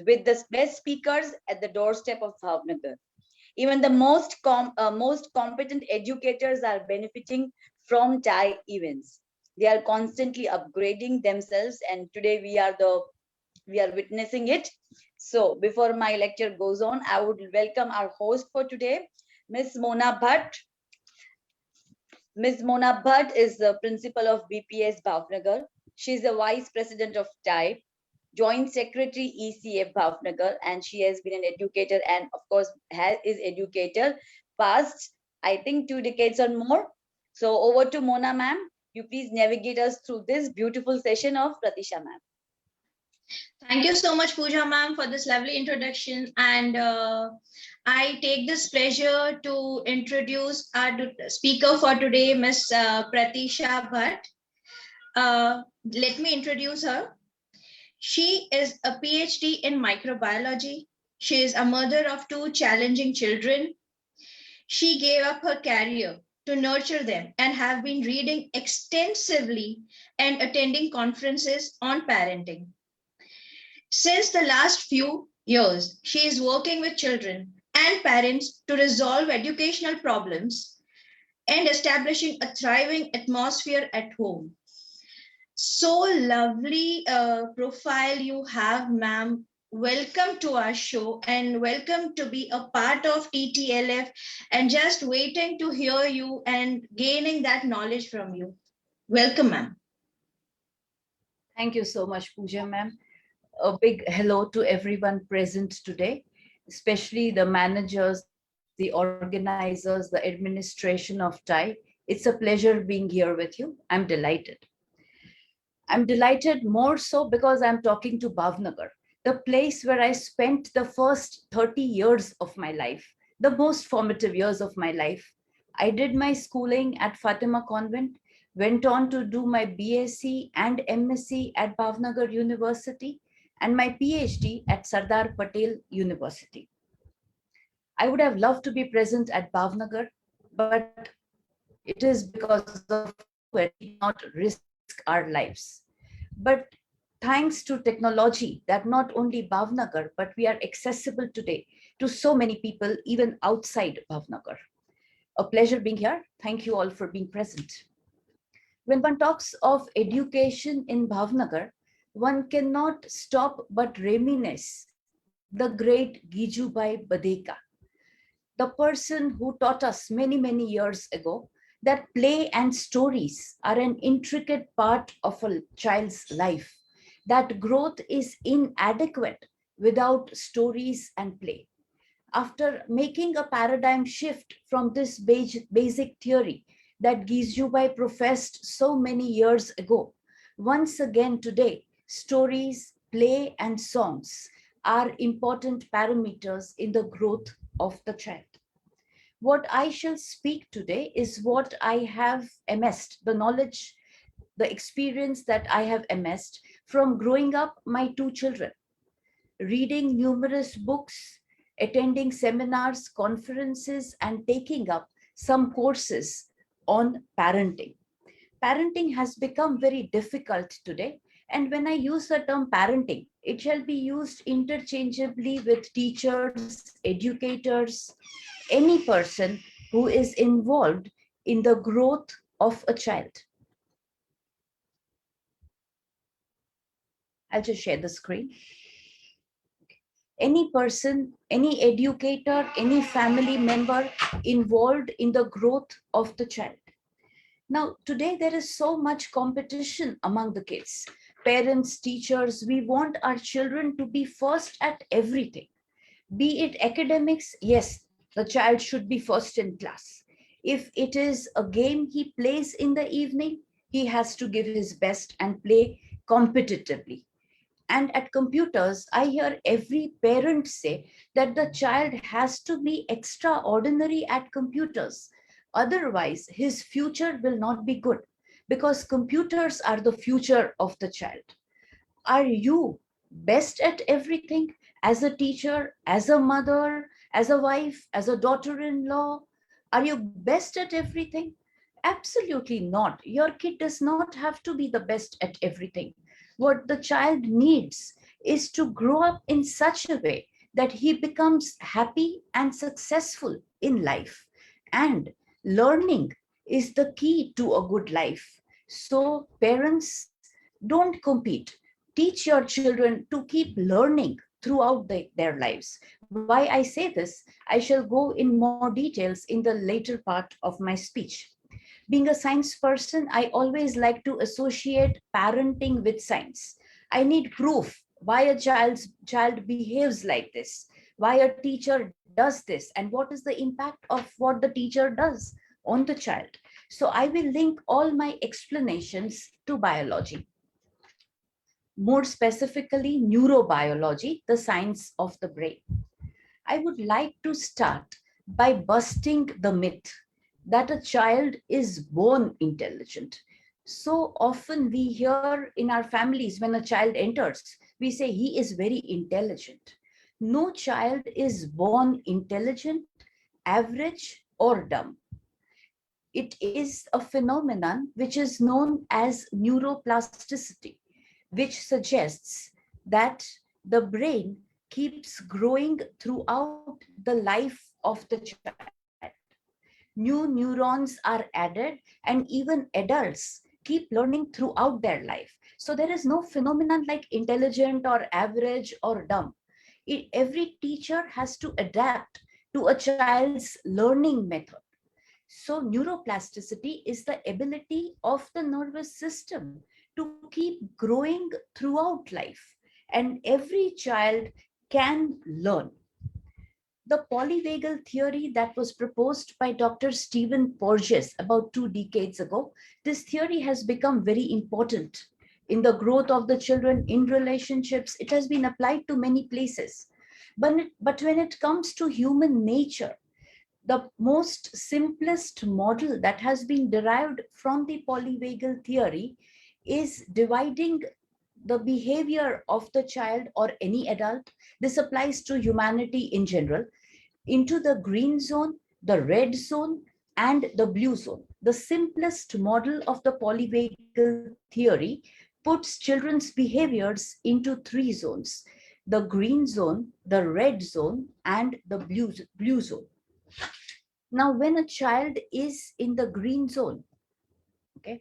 with the best speakers at the doorstep of Bhavnagar. Even the most competent educators are benefiting from TIE events. They are constantly upgrading themselves, and today we are witnessing it. So, before my lecture goes on, I would welcome our host for today, Miss Mona Bhatt. Ms. Mona Bhatt is the principal of BPS Bhavnagar. She is the vice president of TIE, joint secretary ECF Bhavnagar, and she has been an educator and, of course, is educator past, I think, 2 decades or more. So, over to Mona, ma'am. You please navigate us through this beautiful session of Pratisha, ma'am. Thank you so much, Pooja ma'am, for this lovely introduction. And I take this pleasure to introduce our speaker for today, Miss Pratisha Bhatt. Let me introduce her. She is a PhD in microbiology. She is a mother of 2 challenging children. She gave up her career to nurture them and have been reading extensively and attending conferences on parenting. Since the last few years, she is working with children and parents to resolve educational problems and establishing a thriving atmosphere at home. So lovely profile you have, ma'am. Welcome to our show and welcome to be a part of TTLF and just waiting to hear you and gaining that knowledge from you. Welcome, ma'am. Thank you so much, Pooja ma'am. A big hello to everyone present today, especially the managers, the organizers, the administration of TIE. It's a pleasure being here with you. I'm delighted. I'm delighted more so because I'm talking to Bhavnagar, the place where I spent the first 30 years of my life, the most formative years of my life. I did my schooling at Fatima Convent, went on to do my BSc and MSc at Bhavnagar University, and my PhD at Sardar Patel University. I would have loved to be present at Bhavnagar, but it is because of COVID we need not risk our lives. But thanks to technology that not only Bhavnagar, but we are accessible today to so many people even outside Bhavnagar. A pleasure being here. Thank you all for being present. When one talks of education in Bhavnagar, one cannot stop but reminisce the great Gijubai Badeka, the person who taught us many, many years ago that play and stories are an intricate part of a child's life, that growth is inadequate without stories and play. After making a paradigm shift from this basic theory that Gijubai professed so many years ago, once again today, stories, play, and songs are important parameters in the growth of the child. What I shall speak today is what I have amassed, the knowledge, the experience that I have amassed from growing up my 2 children, reading numerous books, attending seminars, conferences, and taking up some courses on parenting. Parenting has become very difficult today. And when I use the term parenting, it shall be used interchangeably with teachers, educators, any person who is involved in the growth of a child. I'll just share the screen. Any person, any educator, any family member involved in the growth of the child. Now, today there is so much competition among the kids. Parents, teachers, we want our children to be first at everything. Be it academics, yes, the child should be first in class. If it is a game he plays in the evening, he has to give his best and play competitively. And at computers, I hear every parent say that the child has to be extraordinary at computers. Otherwise, his future will not be good because computers are the future of the child. Are you best at everything as a teacher, as a mother, as a wife, as a daughter-in-law? Are you best at everything? Absolutely not. Your kid does not have to be the best at everything. What the child needs is to grow up in such a way that he becomes happy and successful in life. And learning is the key to a good life. So parents, don't compete. Teach your children to keep learning throughout their lives. Why I say this, I shall go in more details in the later part of my speech. Being a science person, I always like to associate parenting with science. I need proof why a child behaves like this, why a teacher does this, and what is the impact of what the teacher does on the child. So I will link all my explanations to biology, more specifically neurobiology, the science of the brain. I would like to start by busting the myth that a child is born intelligent. So often we hear in our families when a child enters, we say he is very intelligent. No child is born intelligent, average, or dumb. It is a phenomenon which is known as neuroplasticity, which suggests that the brain keeps growing throughout the life of the child. New neurons are added, and even adults keep learning throughout their life. So there is no phenomenon like intelligent or average or dumb. Every teacher has to adapt to a child's learning method. So neuroplasticity is the ability of the nervous system to keep growing throughout life. And every child can learn. The polyvagal theory that was proposed by Dr. Stephen Porges about 2 decades ago, this theory has become very important in the growth of the children in relationships. It has been applied to many places. But when it comes to human nature, the most simplest model that has been derived from the polyvagal theory is dividing the behavior of the child or any adult, this applies to humanity in general, into the green zone, the red zone, and the blue zone. The simplest model of the polyvagal theory puts children's behaviors into 3 zones: the green zone, the red zone, and the blue zone. Now, when a child is in the green zone, okay,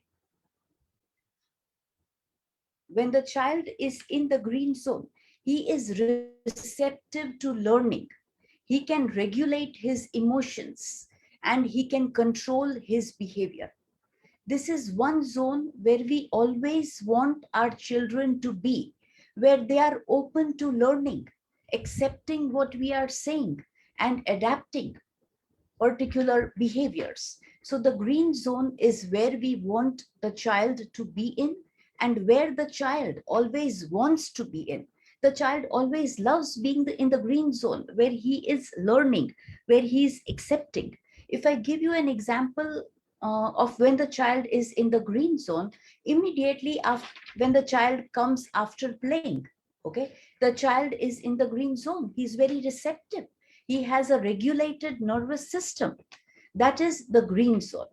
when the child is in the green zone, he is receptive to learning. He can regulate his emotions and he can control his behavior. This is one zone where we always want our children to be, where they are open to learning, accepting what we are saying, and adapting particular behaviors. So the green zone is where we want the child to be in and where the child always wants to be in. The child always loves being in the green zone where he is learning, where he is accepting. If I give you an example of when the child is in the green zone, immediately after, when the child comes after playing, okay, the child is in the green zone. He's very receptive. He has a regulated nervous system. That is the green zone.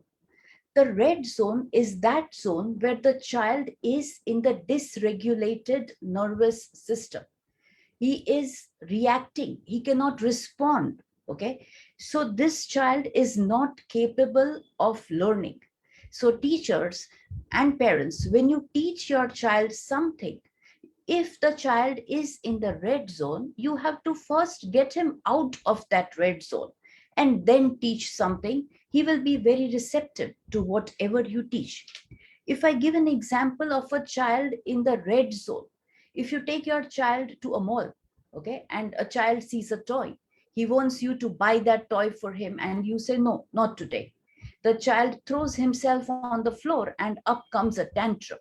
The red zone is that zone where the child is in the dysregulated nervous system. He is reacting. He cannot respond. Okay. So this child is not capable of learning. So teachers and parents, when you teach your child something, if the child is in the red zone, you have to first get him out of that red zone and then teach something. He will be very receptive to whatever you teach. If I give an example of a child in the red zone, if you take your child to a mall, okay, and a child sees a toy, he wants you to buy that toy for him, and you say, no, not today. The child throws himself on the floor and up comes a tantrum.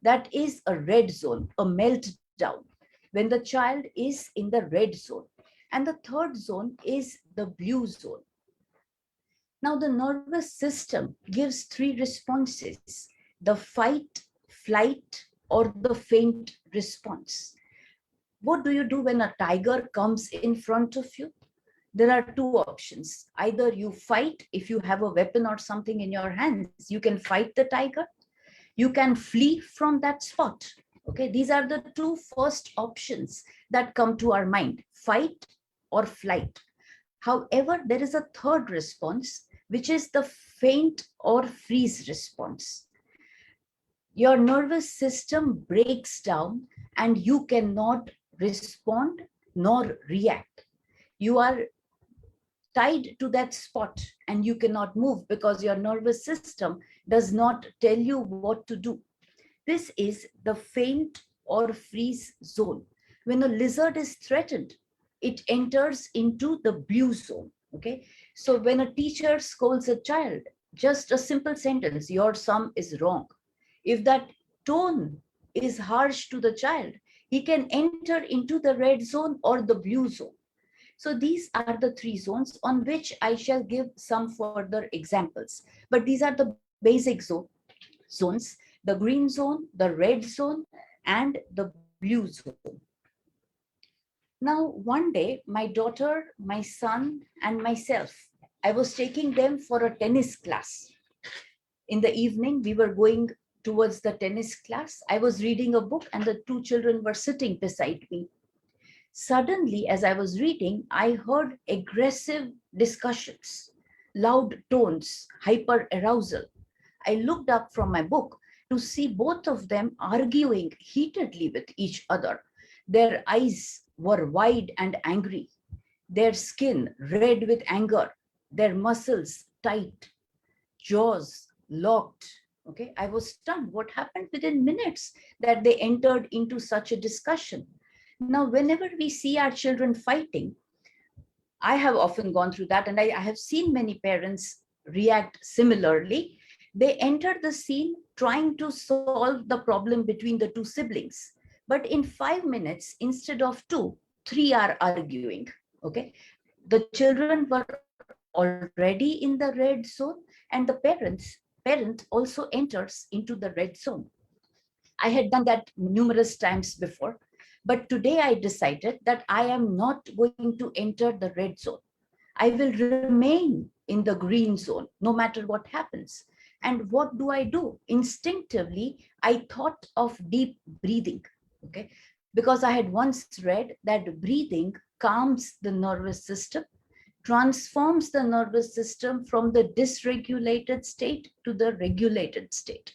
That is a red zone, a meltdown, when the child is in the red zone. And the third zone is the blue zone. Now, the nervous system gives 3 responses: the fight, flight, or the faint response. What do you do when a tiger comes in front of you? There are 2 options. Either you fight, if you have a weapon or something in your hands, you can fight the tiger. You can flee from that spot, Okay, these are the two first options that come to our mind, fight or flight. However, there is a third response, which is the faint or freeze response. Your nervous system breaks down and you cannot respond nor react. You are tied to that spot and you cannot move because your nervous system does not tell you what to do. This is the faint or freeze zone. When a lizard is threatened, it enters into the blue zone. Okay. So when a teacher scolds a child, just a simple sentence, your sum is wrong. If that tone is harsh to the child, he can enter into the red zone or the blue zone. So these are the three zones on which I shall give some further examples. But these are the basic zones, the green zone, the red zone, and the blue zone. Now, one day, my daughter, my son, and myself, I was taking them for a tennis class. In the evening, we were going towards the tennis class. I was reading a book and the two children were sitting beside me. Suddenly, as I was reading, I heard aggressive discussions, loud tones, hyper arousal. I looked up from my book to see both of them arguing heatedly with each other. Their eyes were wide and angry, their skin red with anger, their muscles tight, jaws locked. Okay, I was stunned. What happened within minutes that they entered into such a discussion? Now, whenever we see our children fighting, I have often gone through that, and I have seen many parents react similarly. They enter the scene trying to solve the problem between the two siblings. But in 5 minutes, instead of two, three are arguing. Okay. The children were already in the red zone, and the parent also enters into the red zone. I had done that numerous times before. But today I decided that I am not going to enter the red zone. I will remain in the green zone, no matter what happens. And what do? Instinctively, I thought of deep breathing, okay? Because I had once read that breathing calms the nervous system, transforms the nervous system from the dysregulated state to the regulated state.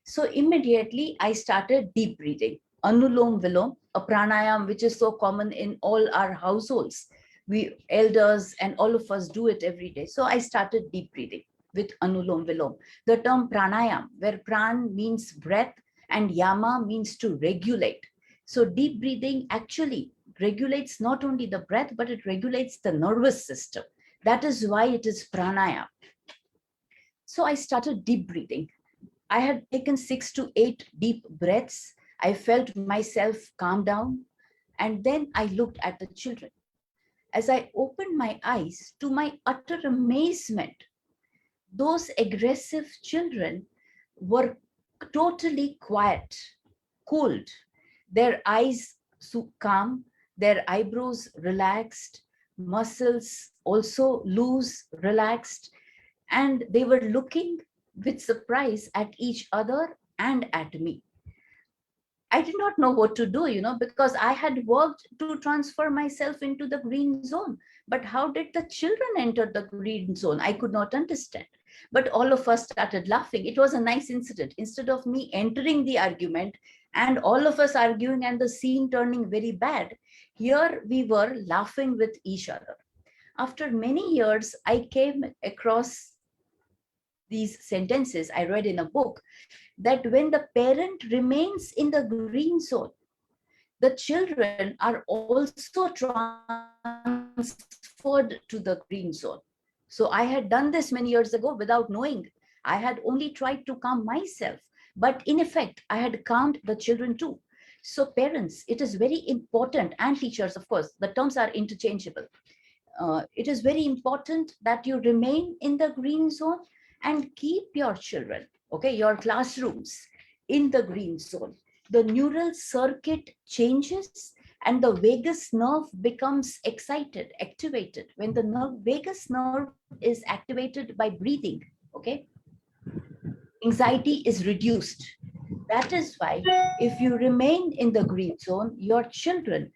So immediately I started deep breathing. Anulom Vilom, a pranayam which is so common in all our households. We elders and all of us do it every day. So I started deep breathing with Anulom Vilom. The term pranayam, where pran means breath and yama means to regulate. So deep breathing actually regulates not only the breath, but it regulates the nervous system. That is why it is pranayam. So I started deep breathing. I had taken 6 to 8 deep breaths. I felt myself calm down, and then I looked at the children. As I opened my eyes, to my utter amazement, those aggressive children were totally quiet, cold, their eyes calm, their eyebrows relaxed, muscles also loose, relaxed, and they were looking with surprise at each other and at me. I did not know what to do, because I had worked to transfer myself into the green zone. But how did the children enter the green zone? I could not understand. But all of us started laughing. It was a nice incident. Instead of me entering the argument and all of us arguing and the scene turning very bad, here we were laughing with each other. After many years, I came across these sentences I read in a book, that when the parent remains in the green zone, the children are also transferred to the green zone. So I had done this many years ago without knowing. I had only tried to calm myself, but in effect, I had calmed the children too. So parents, it is very important, and teachers, of course, the terms are interchangeable. It is very important that you remain in the green zone and keep your children, okay, your classrooms in the green zone. The neural circuit changes and the vagus nerve becomes excited, activated. When the vagus nerve is activated by breathing, okay, anxiety is reduced. That is why if you remain in the green zone, your children,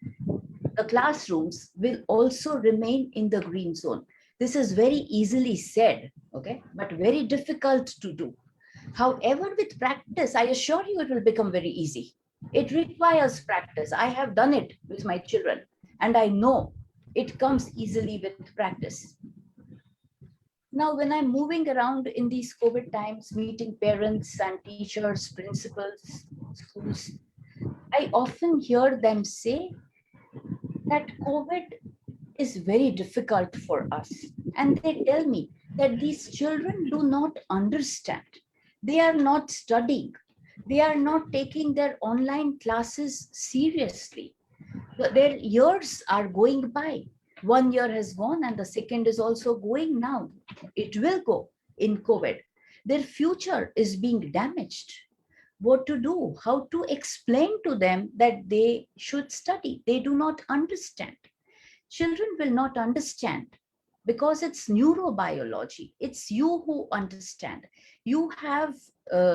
the classrooms will also remain in the green zone. This is very easily said, okay, but very difficult to do. However, with practice, I assure you it will become very easy. It requires practice. I have done it with my children, and I know it comes easily with practice. Now, when I'm moving around in these COVID times, meeting parents and teachers, principals, schools, I often hear them say that COVID is very difficult for us. And they tell me that these children do not understand. They are not studying. They are not taking their online classes seriously. Their years are going by. 1 year has gone and the second is also going now. It will go in COVID. Their future is being damaged. What to do? How to explain to them that they should study? They do not understand. Children will not understand because it's neurobiology. It's you who understand. You have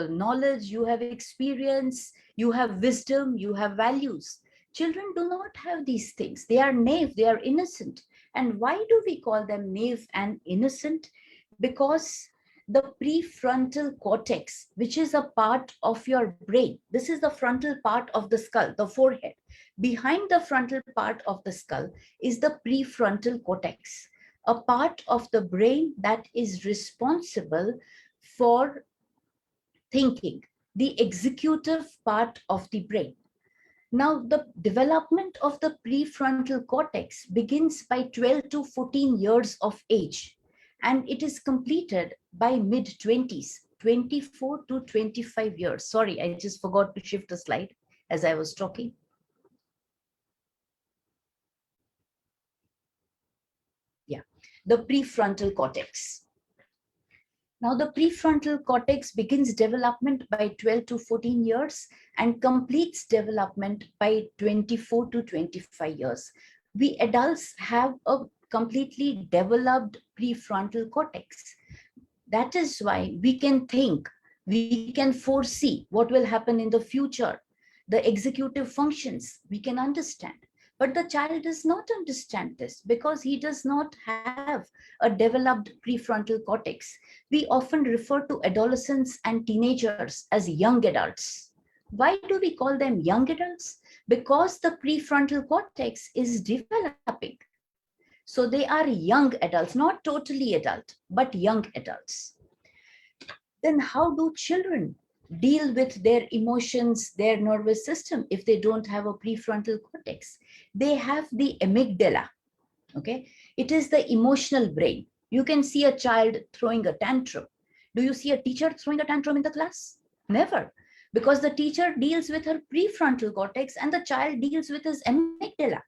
knowledge, you have experience, you have wisdom, you have values. Children do not have these things. They are naive, they are innocent. And why do we call them naive and innocent? Because the prefrontal cortex, which is a part of your brain, this is the frontal part of the skull, the forehead. Behind the frontal part of the skull is the prefrontal cortex, a part of the brain that is responsible for thinking, the executive part of the brain. Now, the development of the prefrontal cortex begins by 12 to 14 years of age, and it is completed by mid-20s, 24 to 25 years. Sorry, I just forgot to shift the slide as I was talking. Yeah, the prefrontal cortex. Now, the prefrontal cortex begins development by 12 to 14 years and completes development by 24 to 25 years. We adults have a completely developed prefrontal cortex. That is why we can think, we can foresee what will happen in the future. The executive functions, we can understand. But the child does not understand this because he does not have a developed prefrontal cortex. We often refer to adolescents and teenagers as young adults. Why do we call them young adults? Because the prefrontal cortex is developing. So they are young adults, not totally adult, but young adults. Then how do children deal with their emotions, their nervous system, if they don't have a prefrontal cortex? They have the amygdala, okay? It is the emotional brain. You can see a child throwing a tantrum. Do you see a teacher throwing a tantrum in the class? Never, because the teacher deals with her prefrontal cortex and the child deals with his amygdala.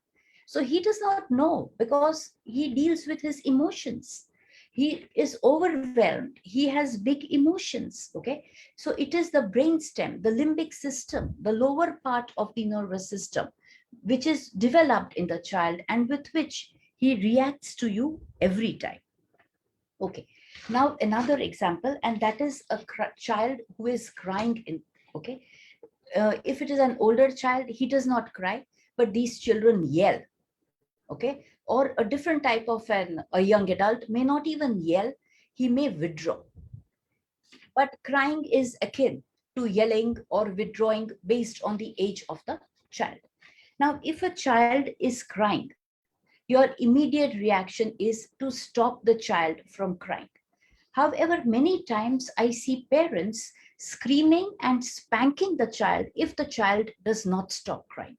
So he does not know because he deals with his emotions. He is overwhelmed. He has big emotions, okay? So it is the brainstem, the limbic system, the lower part of the nervous system, which is developed in the child and with which he reacts to you every time. Okay, now another example, and that is a child who is crying in, okay? If it is an older child, he does not cry, but these children yell, okay? Or a different type of a young adult may not even yell, he may withdraw. But crying is akin to yelling or withdrawing based on the age of the child. Now, if a child is crying, your immediate reaction is to stop the child from crying. However, many times I see parents screaming and spanking the child if the child does not stop crying.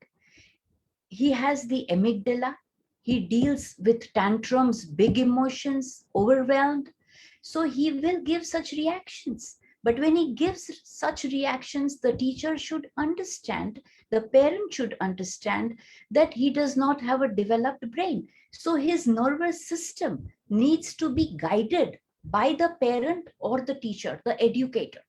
He has the amygdala. He deals with tantrums, big emotions, overwhelmed. So he will give such reactions. But when he gives such reactions, the teacher should understand, the parent should understand that he does not have a developed brain. So his nervous system needs to be guided by the parent or the teacher, the educator.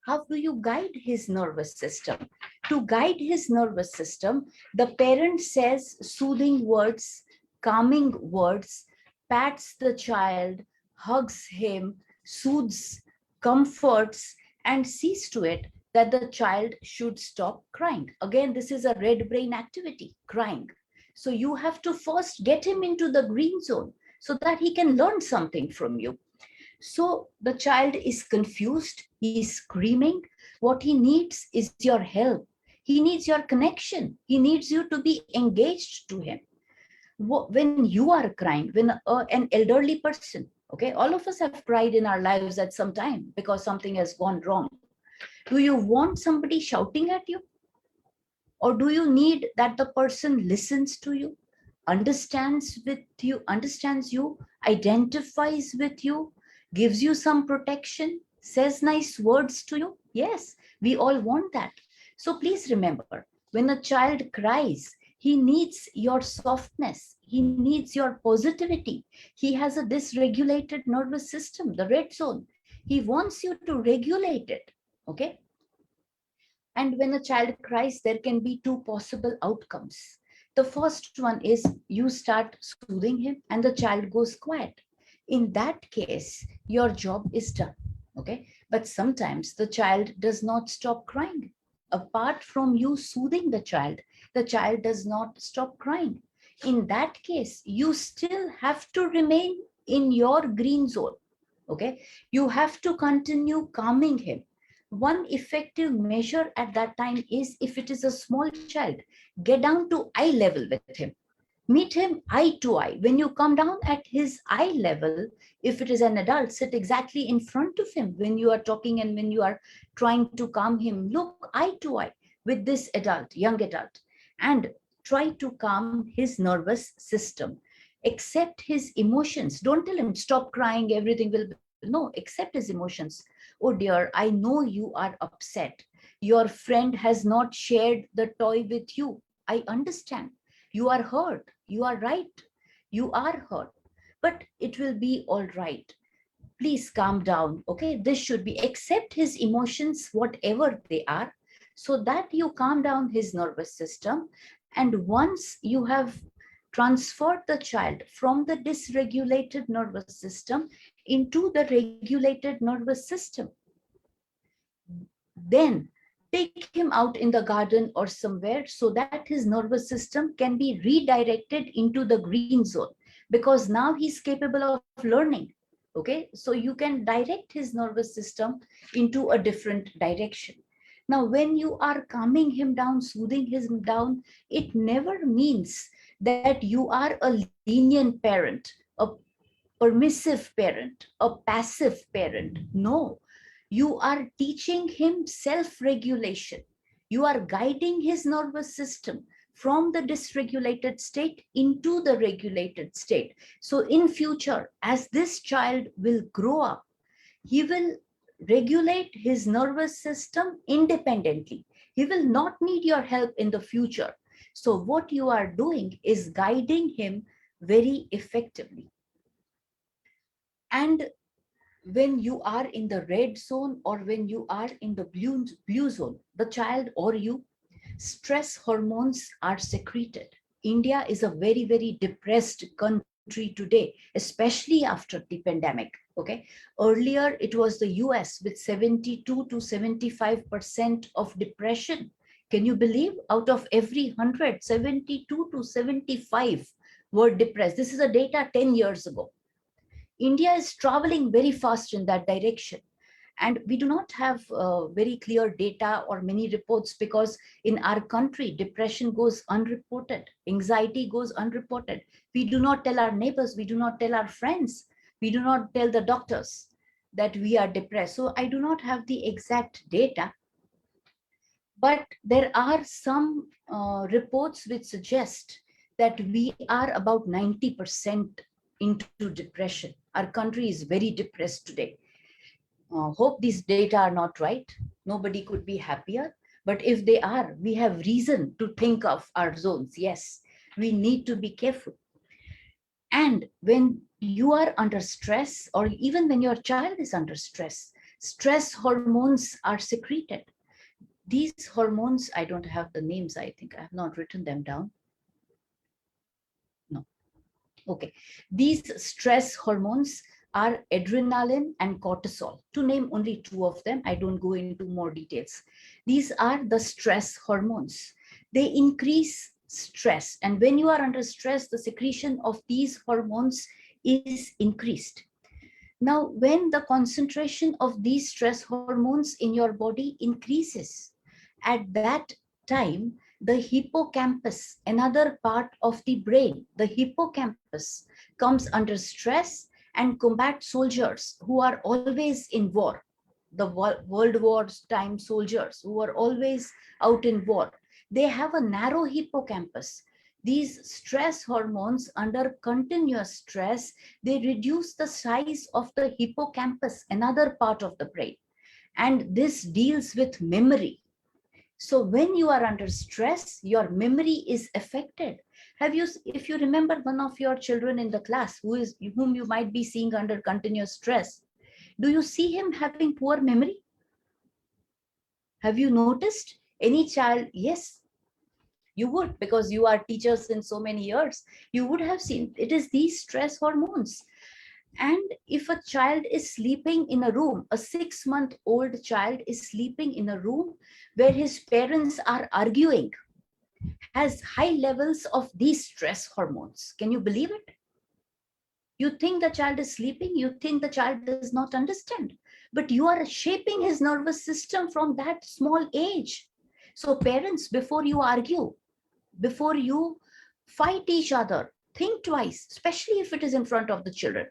How do you guide his nervous system? To guide his nervous system, the parent says soothing words, calming words, pats the child, hugs him, soothes, comforts, and sees to it that the child should stop crying. Again, this is a red brain activity, crying. So you have to first get him into the green zone so that he can learn something from you. So the child is confused, he's screaming. What he needs is your help. He needs your connection. He needs you to be engaged to him. When you are crying, when an elderly person, okay, all of us have cried in our lives at some time because something has gone wrong. Do you want somebody shouting at you? Or do you need that the person listens to you, understands you, identifies with you, gives you some protection, says nice words to you? Yes, we all want that. So please remember, when a child cries, he needs your softness, he needs your positivity. He has a dysregulated nervous system, the red zone. He wants you to regulate it, okay? And when a child cries, there can be two possible outcomes. The first one is you start soothing him and the child goes quiet. In that case, your job is done. Okay. But sometimes the child does not stop crying. Apart from you soothing the child does not stop crying. In that case, you still have to remain in your green zone. Okay. You have to continue calming him. One effective measure at that time is, if it is a small child, get down to eye level with him. Meet him eye to eye. When you come down at his eye level, if it is an adult, sit exactly in front of him when you are talking and when you are trying to calm him. Look eye to eye with this adult, young adult, and try to calm his nervous system. Accept his emotions. Don't tell him, stop crying, everything will be. No, accept his emotions. Oh dear, I know you are upset. Your friend has not shared the toy with you. I understand. You are hurt. You are right. You are hurt. But it will be all right. Please calm down. Okay, this should be, accept his emotions, whatever they are, so that you calm down his nervous system. And once you have transferred the child from the dysregulated nervous system into the regulated nervous system, then take him out in the garden or somewhere so that his nervous system can be redirected into the green zone, because now he's capable of learning. Okay, so you can direct his nervous system into a different direction. Now, when you are calming him down, soothing him down, it never means that you are a lenient parent, a permissive parent, a passive parent. No, you are teaching him self-regulation. You are guiding his nervous system from the dysregulated state into the regulated state. So in future, as this child will grow up, he will regulate his nervous system independently. He will not need your help in the future. So what you are doing is guiding him very effectively. And when you are in the red zone or when you are in the blue zone, the child or you, stress hormones are secreted. India is a very, very depressed country today, especially after the pandemic. Okay. Earlier, it was the US with 72 to 75% of depression. Can you believe? Out of every 100, 72 to 75 were depressed. This is a data 10 years ago. India is traveling very fast in that direction. And we do not have very clear data or many reports, because in our country, depression goes unreported, anxiety goes unreported. We do not tell our neighbors, we do not tell our friends, we do not tell the doctors that we are depressed. So I do not have the exact data, but there are some reports which suggest that we are about 90% into depression. Our country is very depressed today. Hope these data are not right. Nobody could be happier. But if they are, we have reason to think of our zones. Yes, we need to be careful. And when you are under stress, or even when your child is under stress, stress hormones are secreted. These hormones, I don't have the names, I think I have not written them down. No. Okay. These stress hormones are adrenaline and cortisol, to name only two of them. I don't go into more details. These are the stress hormones. They increase stress. And when you are under stress, the secretion of these hormones is increased. Now, when the concentration of these stress hormones in your body increases, at that time, the hippocampus, another part of the brain, the hippocampus comes under stress, and combat soldiers who are always in war, the World War time soldiers who are always out in war, they have a narrow hippocampus. These stress hormones under continuous stress, they reduce the size of the hippocampus, another part of the brain. And this deals with memory. So when you are under stress, your memory is affected. If you remember one of your children in the class whom you might be seeing under continuous stress, do you see him having poor memory? Have you noticed any child? Yes, you would, because you are teachers in so many years. You would have seen it is these stress hormones. And if a child is sleeping in a room, a 6-month-old child is sleeping in a room where his parents are arguing, has high levels of these stress hormones. Can you believe it? You think the child is sleeping, you think the child does not understand, but you are shaping his nervous system from that small age. So parents, before you argue, before you fight each other, think twice, especially if it is in front of the children.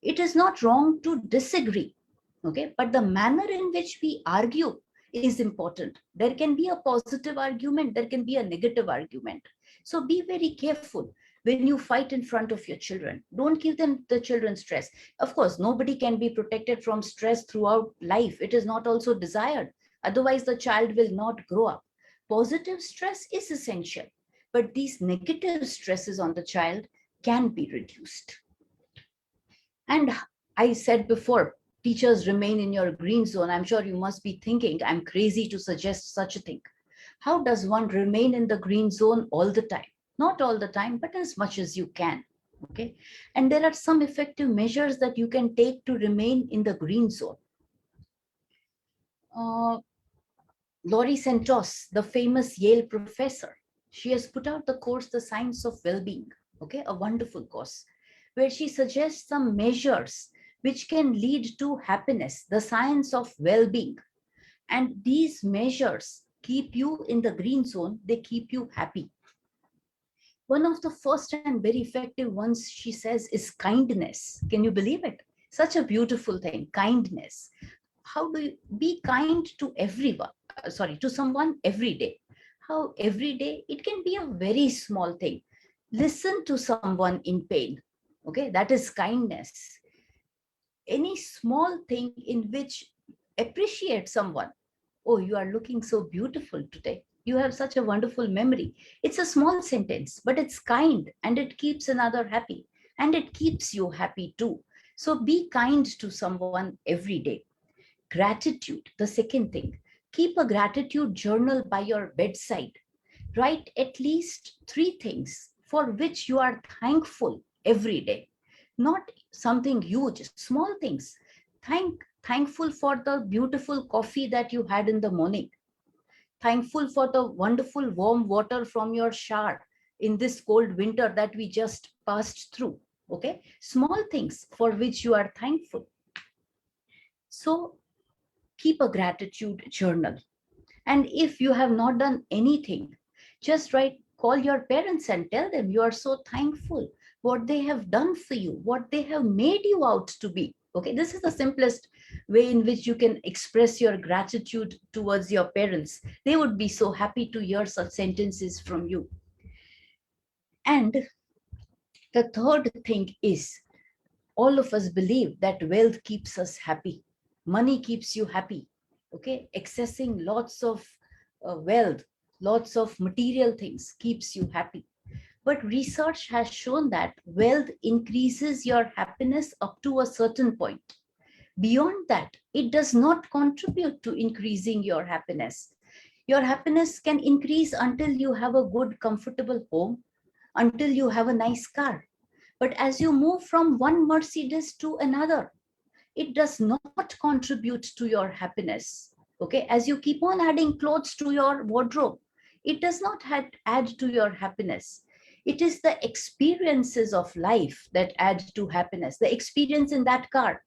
It is not wrong to disagree, okay? But the manner in which we argue is important. There can be a positive argument, there can be a negative argument. So be very careful when you fight in front of your children. Don't give them the children stress. Of course, nobody can be protected from stress throughout life. It is not also desired. Otherwise, the child will not grow up. Positive stress is essential, but these negative stresses on the child can be reduced. And I said before, teachers remain in your green zone. I'm sure you must be thinking, I'm crazy to suggest such a thing. How does one remain in the green zone all the time? Not all the time, but as much as you can. Okay. And there are some effective measures that you can take to remain in the green zone. Laurie Santos, the famous Yale professor, she has put out the course, The Science of Well-Being. Okay, a wonderful course, where she suggests some measures which can lead to happiness, the science of well-being. And these measures keep you in the green zone, they keep you happy. One of the first and very effective ones, she says, is kindness. Can you believe it? Such a beautiful thing, kindness. How do you be kind to everyone? To someone every day. How every day? It can be a very small thing. Listen to someone in pain. Okay, that is kindness. Any small thing in which appreciate someone. Oh, you are looking so beautiful today. You have such a wonderful memory. It's a small sentence, but it's kind and it keeps another happy and it keeps you happy too. So be kind to someone every day. Gratitude, the second thing. Keep a gratitude journal by your bedside. Write at least 3 things for which you are thankful every day. Not something huge, small things. Thankful for the beautiful coffee that you had in the morning. Thankful for the wonderful warm water from your shower in this cold winter that we just passed through. Okay, small things for which you are thankful. So keep a gratitude journal. And if you have not done anything, just call your parents and tell them you are so thankful what they have done for you, what they have made you out to be. Okay, this is the simplest way in which you can express your gratitude towards your parents. They would be so happy to hear such sentences from you. And the third thing is, all of us believe that wealth keeps us happy. Money keeps you happy. Okay, accessing lots of wealth, lots of material things keeps you happy. But research has shown that wealth increases your happiness up to a certain point. Beyond that, it does not contribute to increasing your happiness. Your happiness can increase until you have a good, comfortable home, until you have a nice car. But as you move from one Mercedes to another, it does not contribute to your happiness. Okay, as you keep on adding clothes to your wardrobe, it does not add to your happiness. It is the experiences of life that add to happiness. The experience in that car,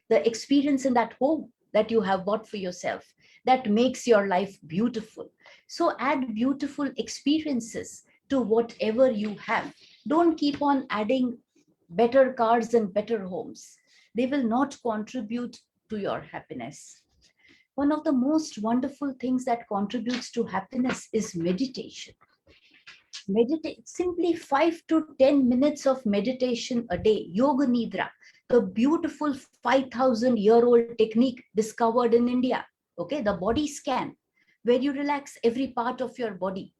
the experience in that home that you have bought for yourself, that makes your life beautiful. So add beautiful experiences to whatever you have. Don't keep on adding better cars and better homes. They will not contribute to your happiness. One of the most wonderful things that contributes to happiness is meditation. Meditate simply 5 to 10 minutes of meditation a day. Yoga Nidra, the beautiful 5,000-year-old technique discovered in India. Okay, the body scan, where you relax every part of your body.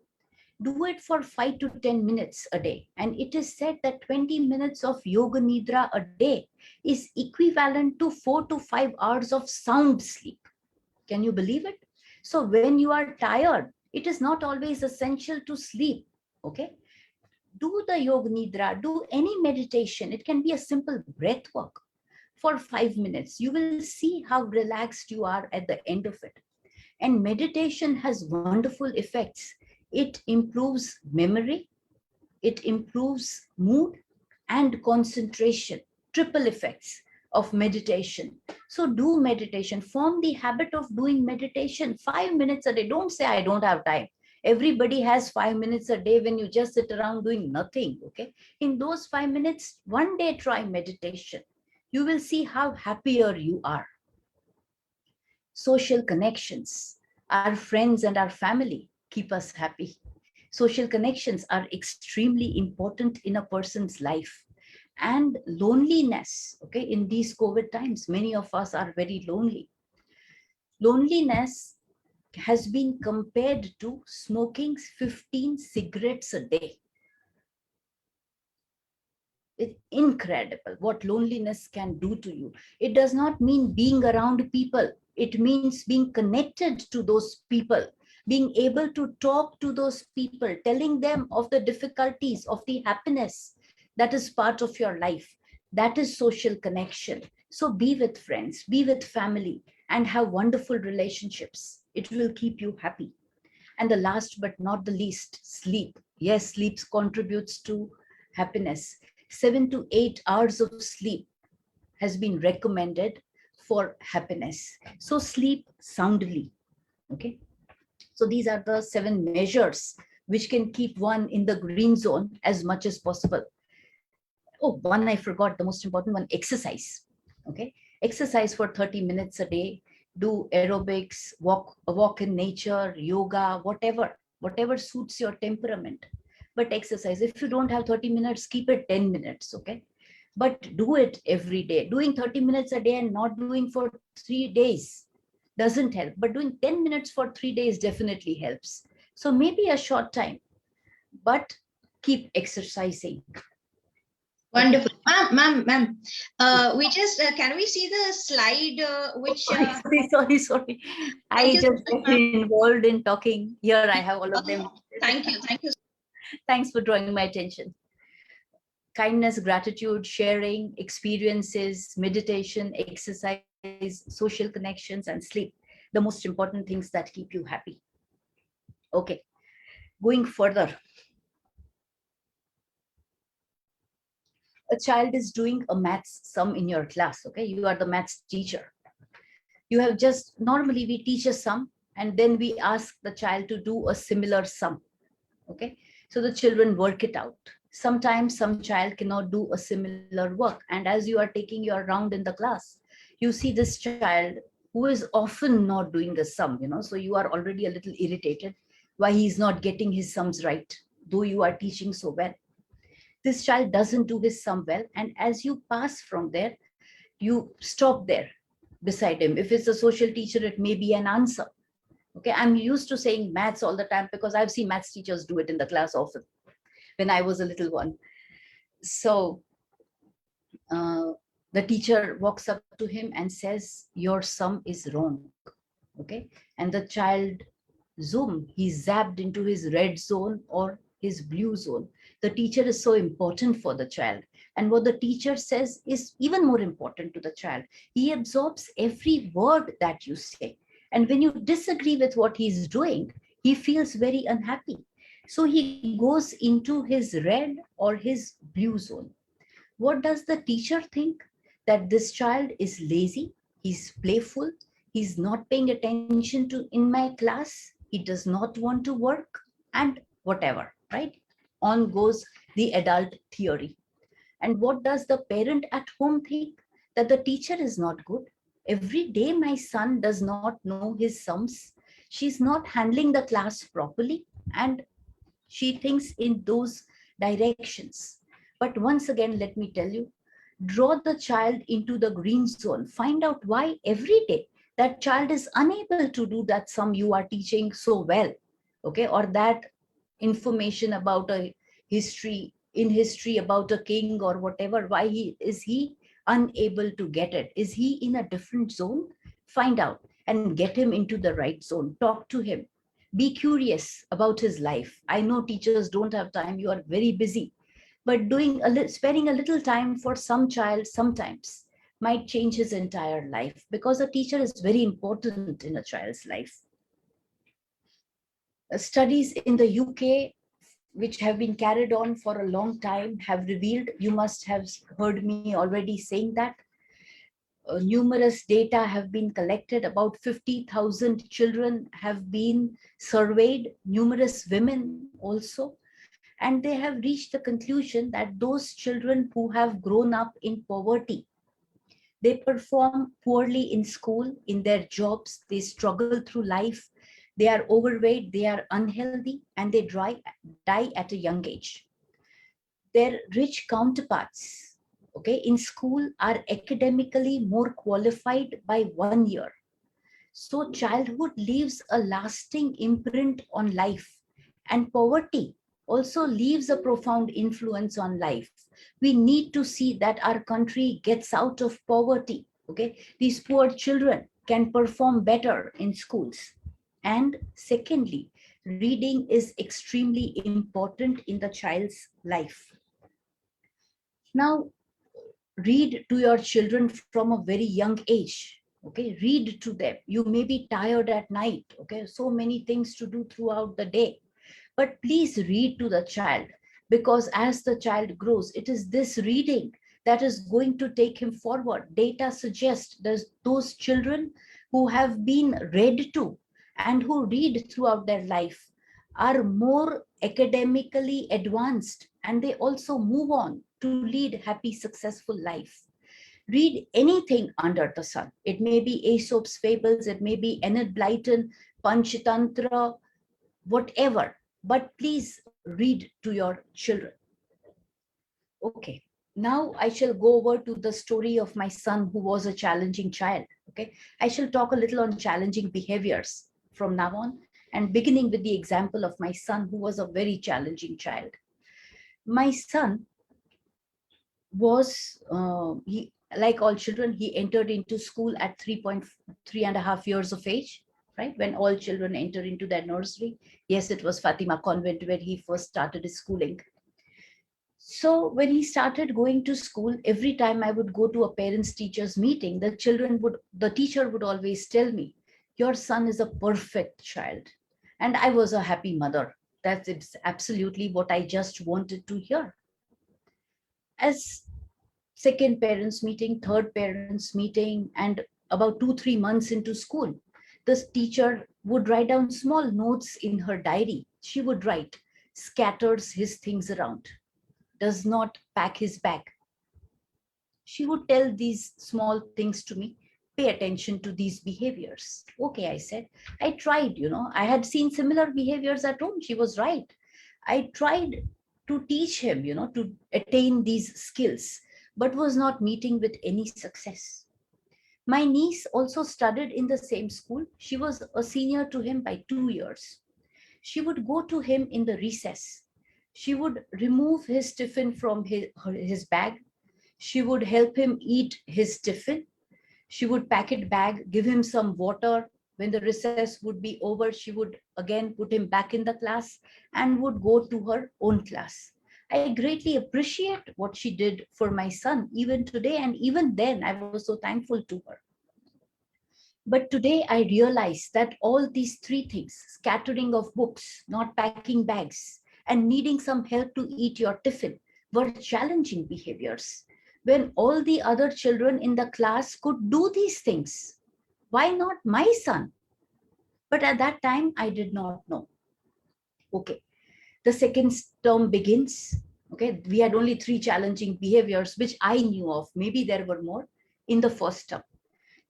Do it for 5 to 10 minutes a day. And it is said that 20 minutes of Yoga Nidra a day is equivalent to 4 to 5 hours of sound sleep. Can you believe it? So when you are tired, it is not always essential to sleep. Okay, do the Yoga Nidra, do any meditation. It can be a simple breath work for 5 minutes. You will see how relaxed you are at the end of it. And meditation has wonderful effects. It improves memory, it improves mood and concentration, triple effects of meditation. So do meditation, form the habit of doing meditation 5 minutes a day. Don't say, I don't have time. Everybody has 5 minutes a day when you just sit around doing nothing, okay? In those 5 minutes, one day try meditation. You will see how happier you are. Social connections, our friends and our family keep us happy. Social connections are extremely important in a person's life. And loneliness, okay, in these COVID times, many of us are very lonely. Loneliness has been compared to smoking 15 cigarettes a day. It's incredible what loneliness can do to you. It does not mean being around people. It means being connected to those people, being able to talk to those people, telling them of the difficulties, of the happiness that is part of your life. That is social connection. So be with friends, be with family, and have wonderful relationships. It will keep you happy. And the last but not the least, sleep. Yes, sleep contributes to happiness. 7 to 8 hours of sleep has been recommended for happiness. So sleep soundly. Okay. So these are the 7 measures which can keep one in the green zone as much as possible. Oh, one I forgot, the most important one, exercise. Okay. Exercise for 30 minutes a day. Do aerobics, walk in nature, yoga, whatever suits your temperament. But exercise, if you don't have 30 minutes, keep it 10 minutes, okay? But do it every day. Doing 30 minutes a day and not doing for 3 days doesn't help. But doing 10 minutes for 3 days definitely helps. So maybe a short time, but keep exercising. Wonderful. Ma'am. We just, can we see the slide which... Sorry. I you just so much, get involved in talking. Here I have all of them. Thank you. Thanks for drawing my attention. Kindness, gratitude, sharing, experiences, meditation, exercise, social connections, and sleep. The most important things that keep you happy. Okay, going further. A child is doing a maths sum in your class, okay? You are the maths teacher. You have just, normally we teach a sum and then we ask the child to do a similar sum, okay? So the children work it out. Sometimes some child cannot do a similar work. And as you are taking your round in the class, you see this child who is often not doing the sum, so you are already a little irritated why he's not getting his sums right, though you are teaching so well. This child doesn't do his sum well. And as you pass from there, you stop there beside him. If it's a social teacher, it may be an answer. Okay, I'm used to saying maths all the time because I've seen maths teachers do it in the class often when I was a little one. So the teacher walks up to him and says, your sum is wrong. Okay, and the child, zoom, he's zapped into his red zone or his blue zone. The teacher is so important for the child. And what the teacher says is even more important to the child. He absorbs every word that you say. And when you disagree with what he's doing, he feels very unhappy. So he goes into his red or his blue zone. What does the teacher think? That this child is lazy, he's playful, he's not paying attention to in my class, he does not want to work, and whatever, right? On goes the adult theory. And what does the parent at home think? That the teacher is not good. Every day my son does not know his sums. She's not handling the class properly, and she thinks in those directions. But once again, let me tell you, draw the child into the green zone. Find out why every day that child is unable to do that sum you are teaching so well, okay? Or that information about a history about a king or whatever. Why is he unable to get it? Is he in a different zone? Find out and get him into the right zone. Talk to him. Be curious about his life. I know teachers don't have time. You are very busy, but spending a little time for some child sometimes might change his entire life, because a teacher is very important in a child's life. Studies in the UK, which have been carried on for a long time, have revealed, you must have heard me already saying that, numerous data have been collected. About 50,000 children have been surveyed, numerous women also. And they have reached the conclusion that those children who have grown up in poverty, they perform poorly in school, in their jobs, they struggle through life, they are overweight, they are unhealthy, and they die at a young age. Their rich counterparts, okay, in school are academically more qualified by 1 year. So childhood leaves a lasting imprint on life, and poverty also leaves a profound influence on life. We need to see that our country gets out of poverty, okay? These poor children can perform better in schools. And secondly, reading is extremely important in the child's life. Now, read to your children from a very young age, okay? Read to them. You may be tired at night, okay? So many things to do throughout the day, but please read to the child, because as the child grows, it is this reading that is going to take him forward. Data suggests that those children who have been read to and who read throughout their life are more academically advanced, and they also move on to lead happy, successful life. Read anything under the sun. It may be Aesop's fables, it may be Enid Blyton, Panchatantra, whatever, but please read to your children. Okay, now I shall go over to the story of my son who was a challenging child. Okay, I shall talk a little on challenging behaviors from now on, and beginning with the example of my son who was a very challenging child. My son was, he, like all children, he entered into school at 3.5 years of age, right? When all children enter into their nursery. Yes, it was Fatima Convent where he first started his schooling. So when he started going to school, every time I would go to a parents teachers meeting, the teacher would always tell me, your son is a perfect child. And I was a happy mother. It's absolutely what I just wanted to hear. As second parents meeting, third parents meeting, and about 2-3 months into school, this teacher would write down small notes in her diary. She would write, scatters his things around, does not pack his bag. She would tell these small things to me, pay attention to these behaviors. Okay, I said, I tried, I had seen similar behaviors at home. She was right. I tried to teach him, to attain these skills, but was not meeting with any success. My niece also studied in the same school. She was a senior to him by 2 years. She would go to him in the recess. She would remove his tiffin from his bag. She would help him eat his tiffin. She would pack it bag, give him some water, When the recess would be over, she would again put him back in the class and would go to her own class. I greatly appreciate what she did for my son, even today. And even then, I was so thankful to her. But today I realize that all these three things, scattering of books, not packing bags, and needing some help to eat your tiffin, were challenging behaviors. When all the other children in the class could do these things, why not my son? But at that time, I did not know. Okay, the second term begins. Okay, we had only three challenging behaviors, which I knew of. Maybe there were more in the first term.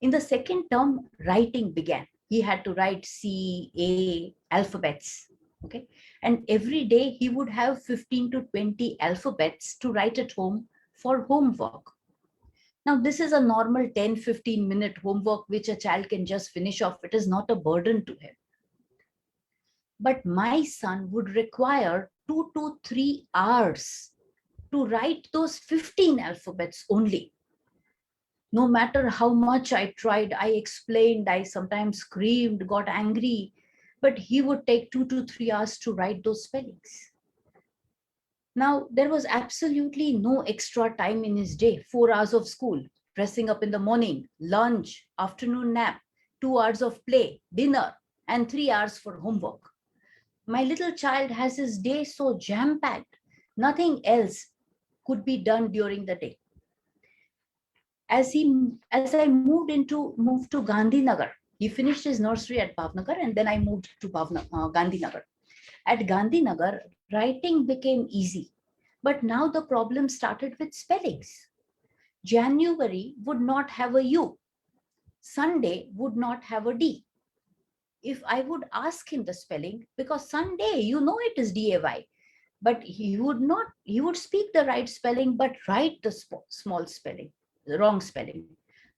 In the second term, writing began. He had to write C, A, alphabets. Okay. And every day he would have 15 to 20 alphabets to write at home for homework. Now, this is a normal 10-15 minute homework which a child can just finish off. It is not a burden to him. But my son would require 2 to 3 hours to write those 15 alphabets only. No matter how much I tried, I explained, I sometimes screamed, got angry, but he would take 2 to 3 hours to write those spellings. Now, there was absolutely no extra time in his day. 4 hours of school, dressing up in the morning, lunch, afternoon nap, 2 hours of play, dinner, and 3 hours for homework. My little child has his day so jam-packed, nothing else could be done during the day. As I moved to Gandhinagar, he finished his nursery at Bhavnagar, and then I moved to Gandhinagar. At Gandhinagar, writing became easy, but now the problem started with spellings. January would not have a U. Sunday would not have a D. If I would ask him the spelling, because Sunday, it is DAY, but he would speak the right spelling, but write the small spelling, the wrong spelling.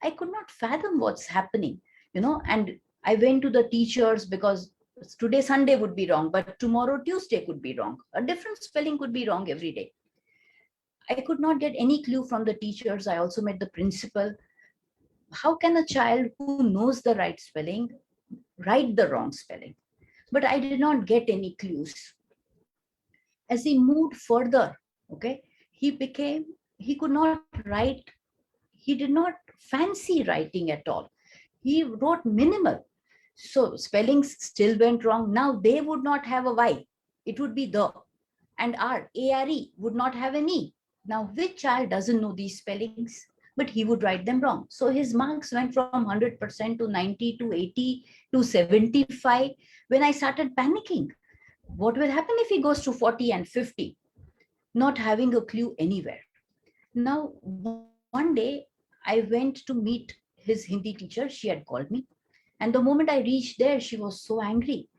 I could not fathom what's happening, and I went to the teachers because today Sunday would be wrong, but tomorrow Tuesday could be wrong. A different spelling could be wrong every day. I could not get any clue from the teachers. I also met the principal. How can a child who knows the right spelling write the wrong spelling? But I did not get any clues. As he moved further, okay, he could not write. He did not fancy writing at all. He wrote minimal. So spellings still went wrong. Now they would not have a Y. It would be the. And ARE would not have an E. Now, which child doesn't know these spellings? But he would write them wrong. So his marks went from 100% to 90 to 80 to 75. When I started panicking, what will happen if he goes to 40 and 50? Not having a clue anywhere. Now, one day I went to meet his Hindi teacher. She had called me. And the moment I reached there, she was so angry.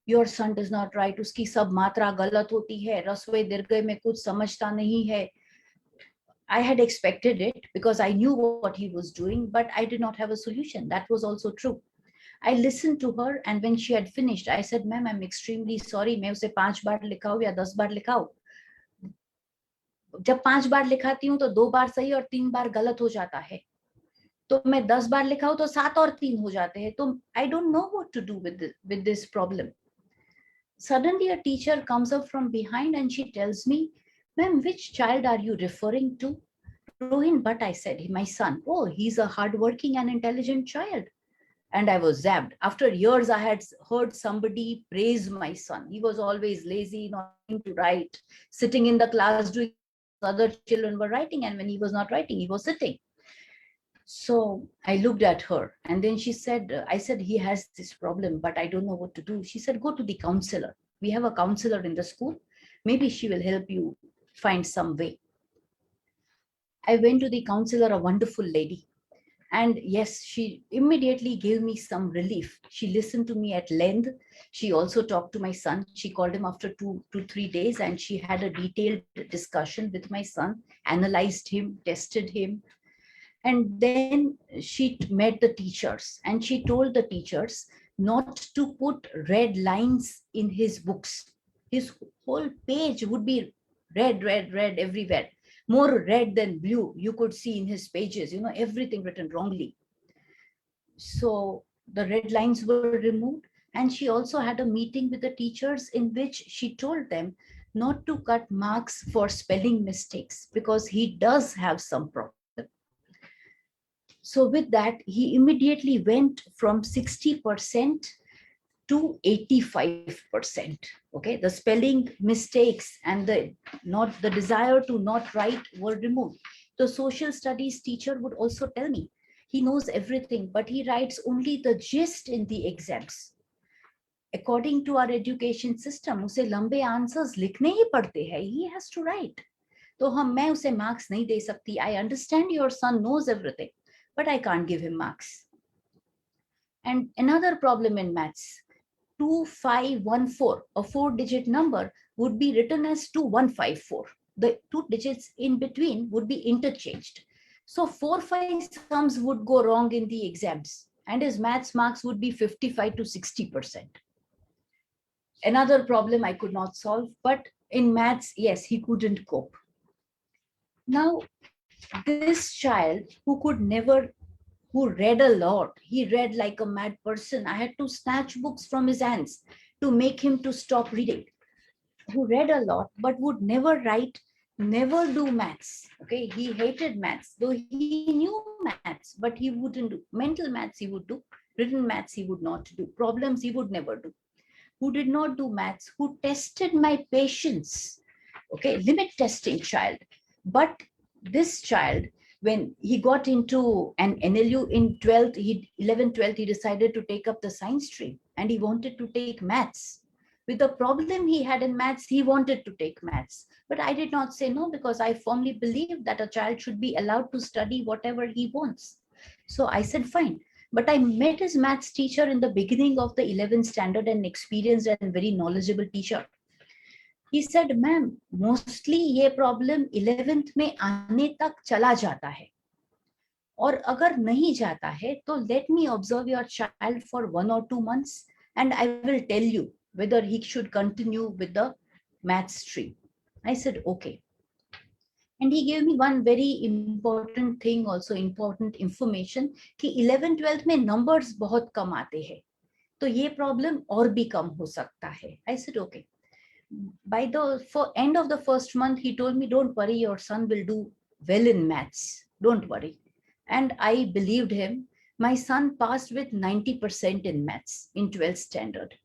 Your son does not write. Uski sab matra galat hoti hai. Raswai dirghay mein kuch samajhta nahi hai. I had expected it because I knew what he was doing, but I did not have a solution. That was also true. I listened to her, and when she had finished, I said, "Ma'am, I'm extremely sorry. मैं उसे 5 बार लिखाऊं या 10 बार लिखाऊं? जब 5 बार लिखाती हूँ तो 2 बार सही और 3 बार गलत हो जाता है. तो मैं 10 बार लिखाऊं तो 7 और 3 हो जाते हैं. तो I don't know what to do with this problem." Suddenly, a teacher comes up from behind and she tells me, "Ma'am, which child are you referring to?" "Rohin Bhatt," I said, "my son." "Oh, he's a hardworking and intelligent child." And I was zapped. After years, I had heard somebody praise my son. He was always lazy, not wanting to write, sitting in the class doing other children were writing, and when he was not writing, he was sitting. So I looked at her, and then she said, I said, "He has this problem, but I don't know what to do." She said, "Go to the counselor. We have a counselor in the school. Maybe she will help you find some way." I went to the counselor, a wonderful lady. And yes, she immediately gave me some relief. She listened to me at length. She also talked to my son. She called him after 2 to 3 days, and she had a detailed discussion with my son, analyzed him, tested him. And then she met the teachers, and she told the teachers not to put red lines in his books. His whole page would be red, red, red everywhere. More red than blue, you could see in his pages, everything written wrongly. So The red lines were removed. And she also had a meeting with the teachers in which she told them not to cut marks for spelling mistakes because he does have some problem. So with that, he immediately went from 60% to 85%. Okay, the spelling mistakes and the desire to not write were removed. The social studies teacher would also tell me he knows everything, but he writes only the gist in the exams. According to our education system, उसे लंबे answers लिखने ही पड़ते हैं. He has to write. तो मैं उसे marks नहीं दे सकती. I understand your son knows everything, but I can't give him marks. And another problem in maths, 2514, a 4-digit number, would be written as 2154. The 2 digits in between would be interchanged. So 4-5 sums would go wrong in the exams, and his maths marks would be 55 to 60%. Another problem I could not solve, but in maths, yes, he couldn't cope. Now, this child who read a lot, he read like a mad person. I had to snatch books from his hands to make him to stop reading. Who read a lot, but would never write, never do maths. Okay, he hated maths, though he knew maths, but he wouldn't do. Mental maths he would do, written maths he would not do, problems he would never do. Who did not do maths, who tested my patience. Okay, limit testing child. But this child, when he got into an NLU in 12th, 11th, 12th, he decided to take up the science stream and he wanted to take maths. With the problem he had in maths, he wanted to take maths. But I did not say no because I firmly believe that a child should be allowed to study whatever he wants. So I said, fine. But I met his maths teacher in the beginning of the 11th standard, an experienced and very knowledgeable teacher. He said, ma'am, mostly ये problem 11th में आने तक चला जाता है. और अगर नहीं जाता है, तो let me observe your child for 1 or 2 months and I will tell you whether he should continue with the math stream. I said, okay. And he gave me one very important thing, also important information, कि 11th 12th में numbers बहुत कम आते हैं, तो ये problem और भी कम हो सकता है. I said, okay. By the end of the first month, he told me, don't worry, your son will do well in maths. Don't worry. And I believed him. My son passed with 90% in maths in 12th standard.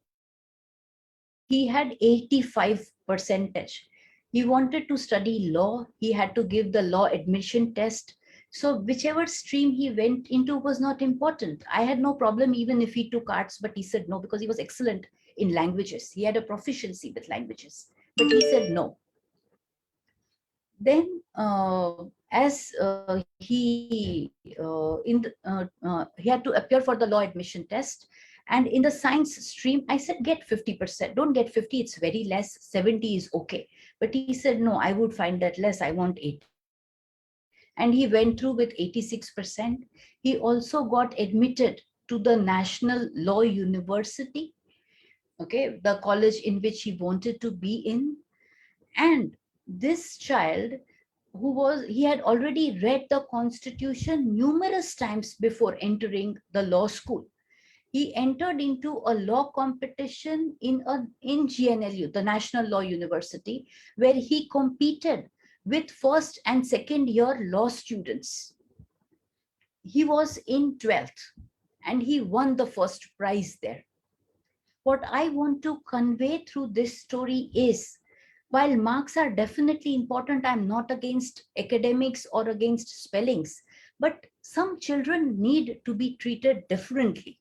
He had 85 percentage. He wanted to study law. He had to give the law admission test. So whichever stream he went into was not important. I had no problem even if he took arts, but he said no because he was excellent in languages. He had a proficiency with languages, but he said no. Then as he had to appear for the law admission test, and in the science stream, I said, get 50%. Don't get 50, it's very less. 70 is okay. But he said, no, I would find that less. I want 80. And he went through with 86%. He also got admitted to the National Law University, okay, the college in which he wanted to be in. And this child, he had already read the Constitution numerous times before entering the law school. He entered into a law competition in GNLU, the National Law University, where he competed with first and second year law students. He was in 12th and he won the first prize there. What I want to convey through this story is, while marks are definitely important, I'm not against academics or against spellings, but some children need to be treated differently.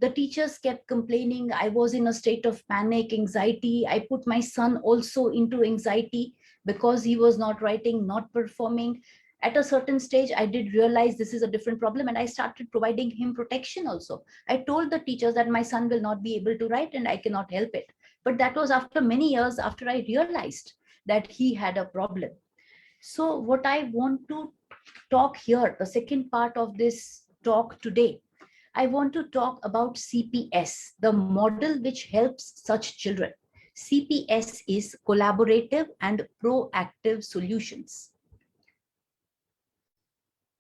The teachers kept complaining. I was in a state of panic, anxiety. I put my son also into anxiety because he was not writing, not performing. At a certain stage, I did realize this is a different problem and I started providing him protection also. I told the teachers that my son will not be able to write and I cannot help it. But that was after many years after I realized that he had a problem. So what I want to talk here, the second part of this talk today, I want to talk about CPS, the model which helps such children. CPS is collaborative and proactive solutions.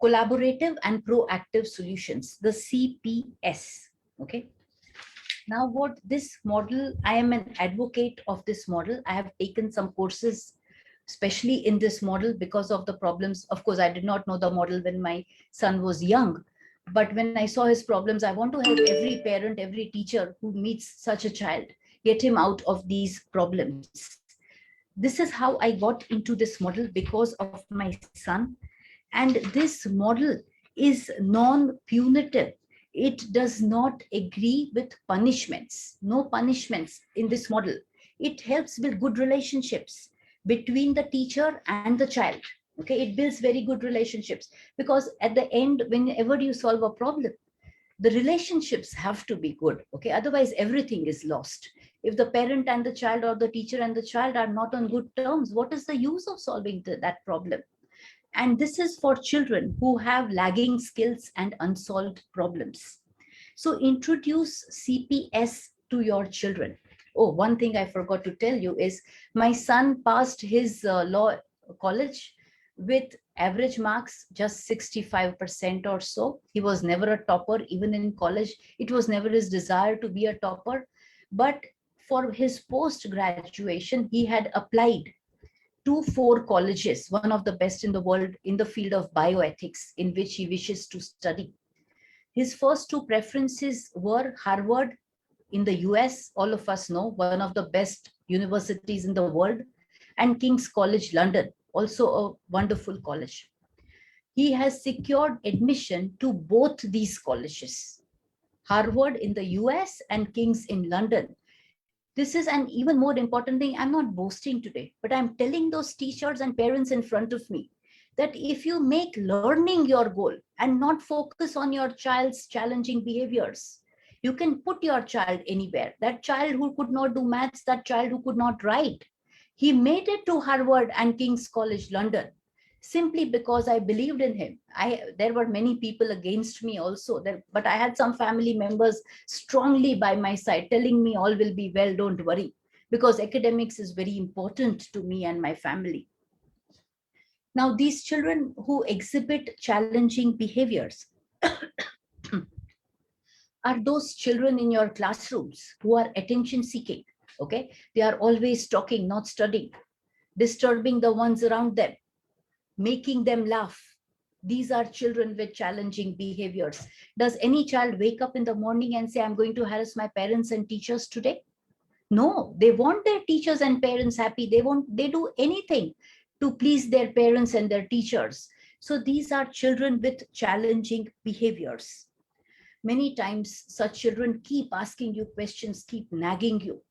collaborative and proactive solutions, the CPS. Okay. Now, what this model, I am an advocate of this model. I have taken some courses, especially in this model, because of the problems. Of course, I did not know the model when my son was young. But when I saw his problems, I want to help every parent, every teacher who meets such a child, get him out of these problems. This is how I got into this model, because of my son. And this model is non-punitive. It does not agree with punishments. No punishments in this model. It helps build good relationships between the teacher and the child. Okay, it builds very good relationships, because at the end, whenever you solve a problem, the relationships have to be good. Okay, otherwise everything is lost. If the parent and the child, or the teacher and the child, are not on good terms, what is the use of solving that problem? And this is for children who have lagging skills and unsolved problems. So introduce CPS to your children. Oh, one thing I forgot to tell you is my son passed his law college with average marks, just 65% or so. He was never a topper, even in college. It was never his desire to be a topper. But for his post-graduation, he had applied to 4 colleges, one of the best in the world in the field of bioethics, in which he wishes to study. His first 2 preferences were Harvard in the US, all of us know, one of the best universities in the world, and King's College London, also a wonderful college. He has secured admission to both these colleges, Harvard in the US and King's in London. This is an even more important thing. I'm not boasting today, but I'm telling those teachers and parents in front of me that if you make learning your goal and not focus on your child's challenging behaviors, you can put your child anywhere. That child who could not do maths, that child who could not write, he made it to Harvard and King's College London simply because I believed in him. There were many people against me also, but I had some family members strongly by my side telling me all will be well, don't worry, because academics is very important to me and my family. Now, these children who exhibit challenging behaviors are those children in your classrooms who are attention seeking. Okay, they are always talking, not studying, disturbing the ones around them, making them laugh. These are children with challenging behaviors. Does any child wake up in the morning and say, I'm going to harass my parents and teachers today? No, they want their teachers and parents happy. They do anything to please their parents and their teachers. So these are children with challenging behaviors. Many times such children keep asking you questions, keep nagging you.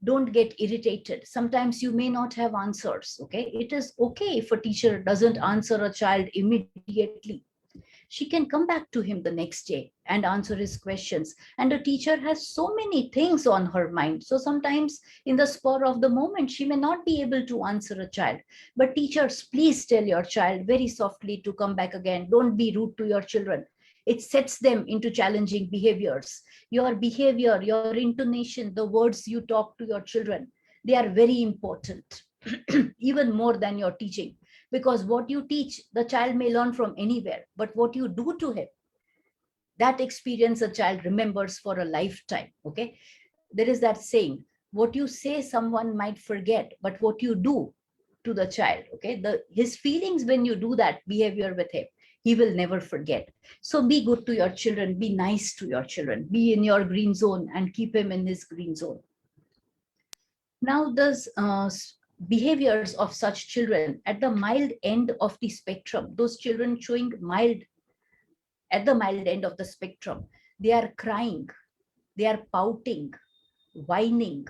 Don't get irritated. Sometimes you may not have answers. Okay, it is okay if a teacher doesn't answer a child immediately. She can come back to him the next day and answer his questions. And a teacher has so many things on her mind. So sometimes in the spur of the moment, she may not be able to answer a child. But teachers, please tell your child very softly to come back again. Don't be rude to your children. It sets them into challenging behaviors. Your behavior, your intonation, the words you talk to your children, they are very important, even more than your teaching. Because what you teach, the child may learn from anywhere, but what you do to him, that experience a child remembers for a lifetime. Okay, there is that saying, what you say someone might forget, but what you do to the child, okay, his feelings when you do that behavior with him, he will never forget. So be good to your children, be nice to your children, be in your green zone and keep him in his green zone. Now, those behaviors of such children at the mild end of the spectrum, those children showing at the mild end of the spectrum, they are crying, they are pouting, whining,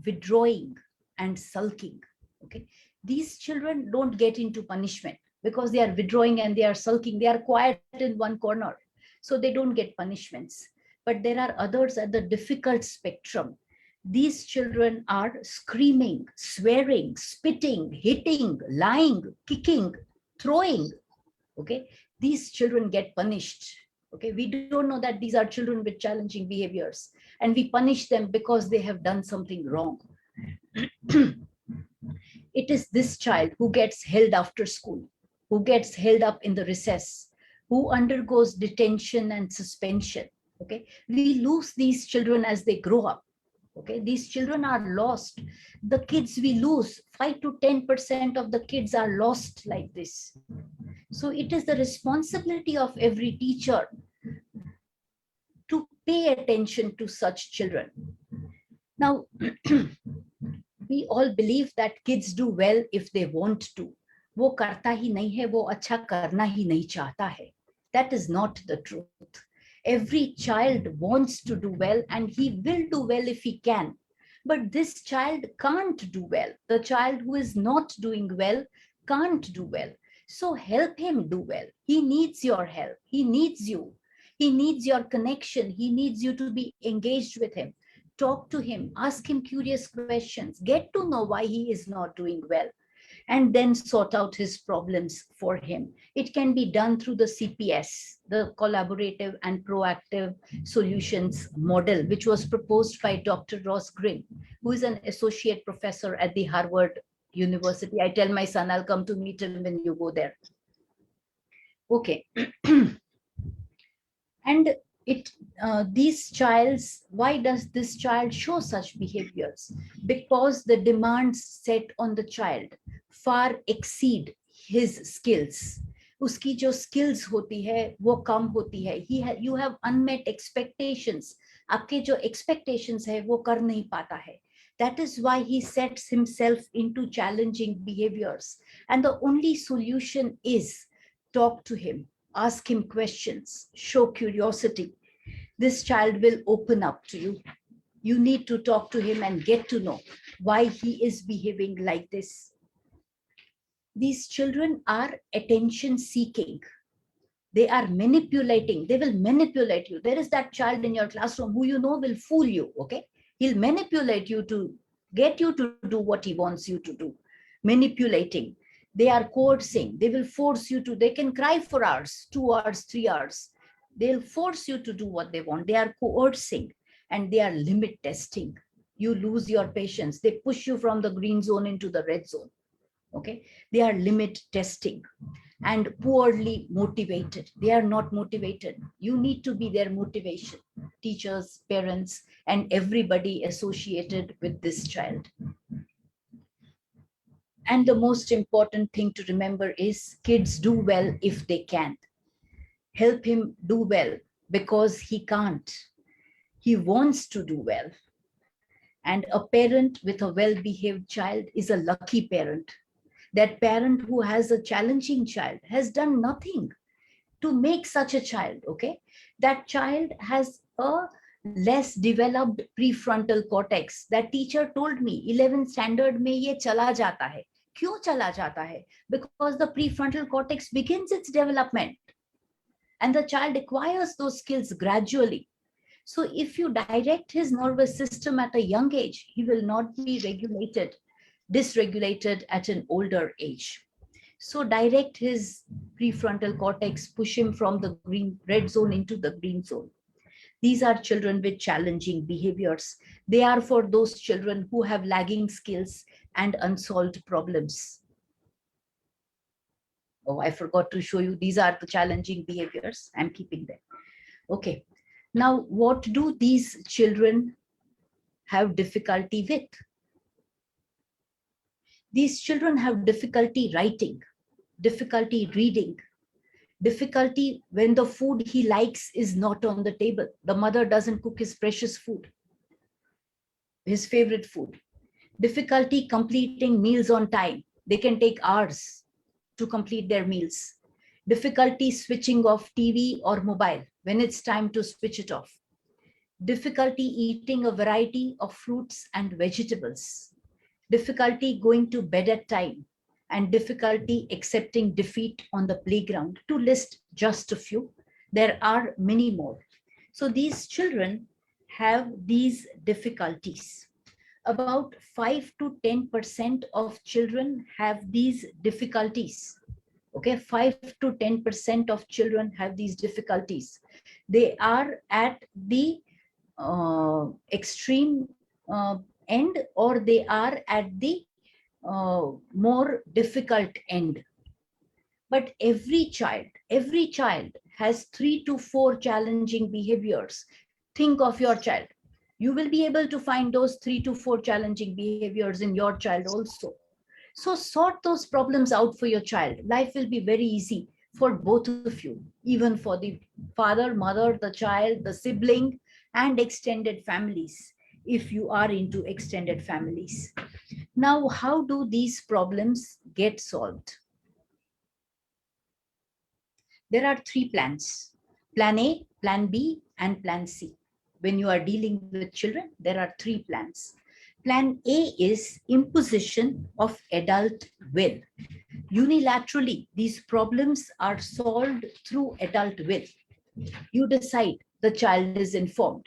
withdrawing, and sulking. Okay, these children don't get into punishment because they are withdrawing and they are sulking. They are quiet in one corner, so they don't get punishments. But there are others at the difficult spectrum. These children are screaming, swearing, spitting, hitting, lying, kicking, throwing. Okay, these children get punished. Okay, we don't know that these are children with challenging behaviors, and we punish them because they have done something wrong. It is this child who gets held after school, who gets held up in the recess, who undergoes detention and suspension. Okay, we lose these children as they grow up. Okay, these children are lost. The kids we lose, 5 to 10% of the kids are lost like this. So it is the responsibility of every teacher to pay attention to such children. Now, we all believe that kids do well if they want to. वो करता ही नहीं है, वो अच्छा करना ही नहीं चाहता है. That is not the truth. Every child wants to do well and he will do well if he can. But this child can't do well. The child who is not doing well can't do well. So help him do well. He needs your help. He needs you. He needs your connection. He needs you to be engaged with him. Talk to him, ask him curious questions, get to know why he is not doing well, and then sort out his problems for him. It can be done through the CPS, the Collaborative and Proactive Solutions Model, which was proposed by Dr. Ross Grimm, who is an associate professor at the Harvard University. I tell my son, I'll come to meet him when you go there. Okay. And why does this child show such behaviors? Because the demands set on the child far exceed his skills. Uski jo skills hoti hai, wo kam hoti hai. You have unmet expectations. Aapke jo expectations hai, wo kar nahi pata hai. That is why he sets himself into challenging behaviors. And the only solution is talk to him. Ask him questions, show curiosity. This child will open up to you. You need to talk to him and get to know why he is behaving like this. These children are attention seeking. They are manipulating. They will manipulate you. There is that child in your classroom who you know will fool you, okay? He'll manipulate you to get you to do what he wants you to do. Manipulating. They are coercing. They will force you to, they can cry for hours, 2 hours, 3 hours. They'll force you to do what they want. They are coercing and they are limit testing. You lose your patience. They push you from the green zone into the red zone. Okay. They are limit testing and poorly motivated. They are not motivated. You need to be their motivation. Teachers, parents, and everybody associated with this child. And the most important thing to remember is kids do well if they can. Help him do well because he can't. He wants to do well. And a parent with a well-behaved child is a lucky parent. That parent who has a challenging child has done nothing to make such a child, okay? That child has a less developed prefrontal cortex. That teacher told me 11th standard mein ye chala jata hai. Kyun chala jata hai? Because the prefrontal cortex begins its development and the child acquires those skills gradually. So if you direct his nervous system at a young age, he will not be dysregulated at an older age. So direct his prefrontal cortex, push him from the red zone into the green zone. These are children with challenging behaviors. They are for those children who have lagging skills and unsolved problems. Oh, I forgot to show you. These are the challenging behaviors. I'm keeping them. Okay. Now, what do these children have difficulty with? These children have difficulty writing, difficulty reading, difficulty when the food he likes is not on the table. The mother doesn't cook his precious food, his favorite food. Difficulty completing meals on time. They can take hours to complete their meals. Difficulty switching off TV or mobile when it's time to switch it off. Difficulty eating a variety of fruits and vegetables. Difficulty going to bed at time, and difficulty accepting defeat on the playground, to list just a few. There are many more. So these children have these difficulties. About 5 to 10% of children have these difficulties. Okay, 5 to 10% of children have these difficulties. They are at the extreme end, or they are at the more difficult end. But every child has 3 to 4 challenging behaviors. Think of your child. You will be able to find those 3 to 4 challenging behaviors in your child also. So sort those problems out for your child. Life will be very easy for both of you, even for the father, mother, the child, the sibling, and extended families, if you are into extended families. Now, how do these problems get solved? There are 3 plans: plan A, plan B, and plan C. When you are dealing with children, there are 3 plans. Plan A is imposition of adult will. Unilaterally, these problems are solved through adult will. You decide, the child is informed,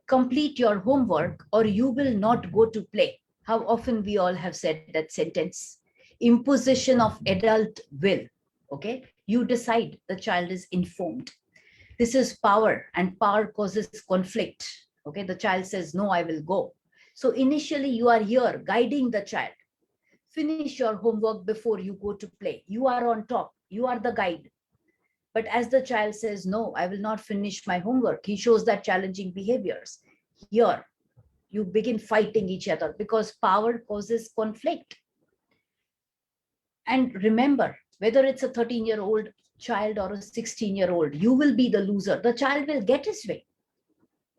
complete your homework or you will not go to play. How often we all have said that sentence? Imposition of adult will. Okay, you decide, the child is informed. This is power, and power causes conflict. Okay, the child says, no, I will go. So initially you are here guiding the child. Finish your homework before you go to play. You are on top, you are the guide. But as the child says, no, I will not finish my homework, he shows that challenging behaviors. Here, you begin fighting each other because power causes conflict. And remember, whether it's a 13-year-old child or a 16-year-old, you will be the loser. The child will get his way.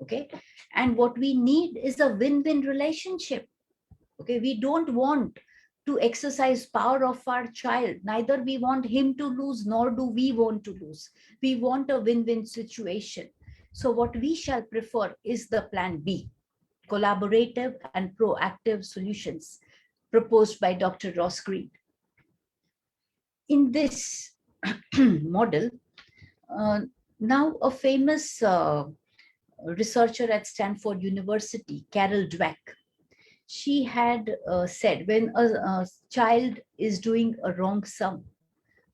Okay. And what we need is a win-win relationship. Okay. We don't want to exercise power of our child. Neither we want him to lose, nor do we want to lose. We want a win-win situation. So what we shall prefer is the plan B, collaborative and proactive solutions, proposed by Dr. Ross Green. In this model, now a famous researcher at Stanford University, Carol Dweck, she had said, when a child is doing a wrong sum,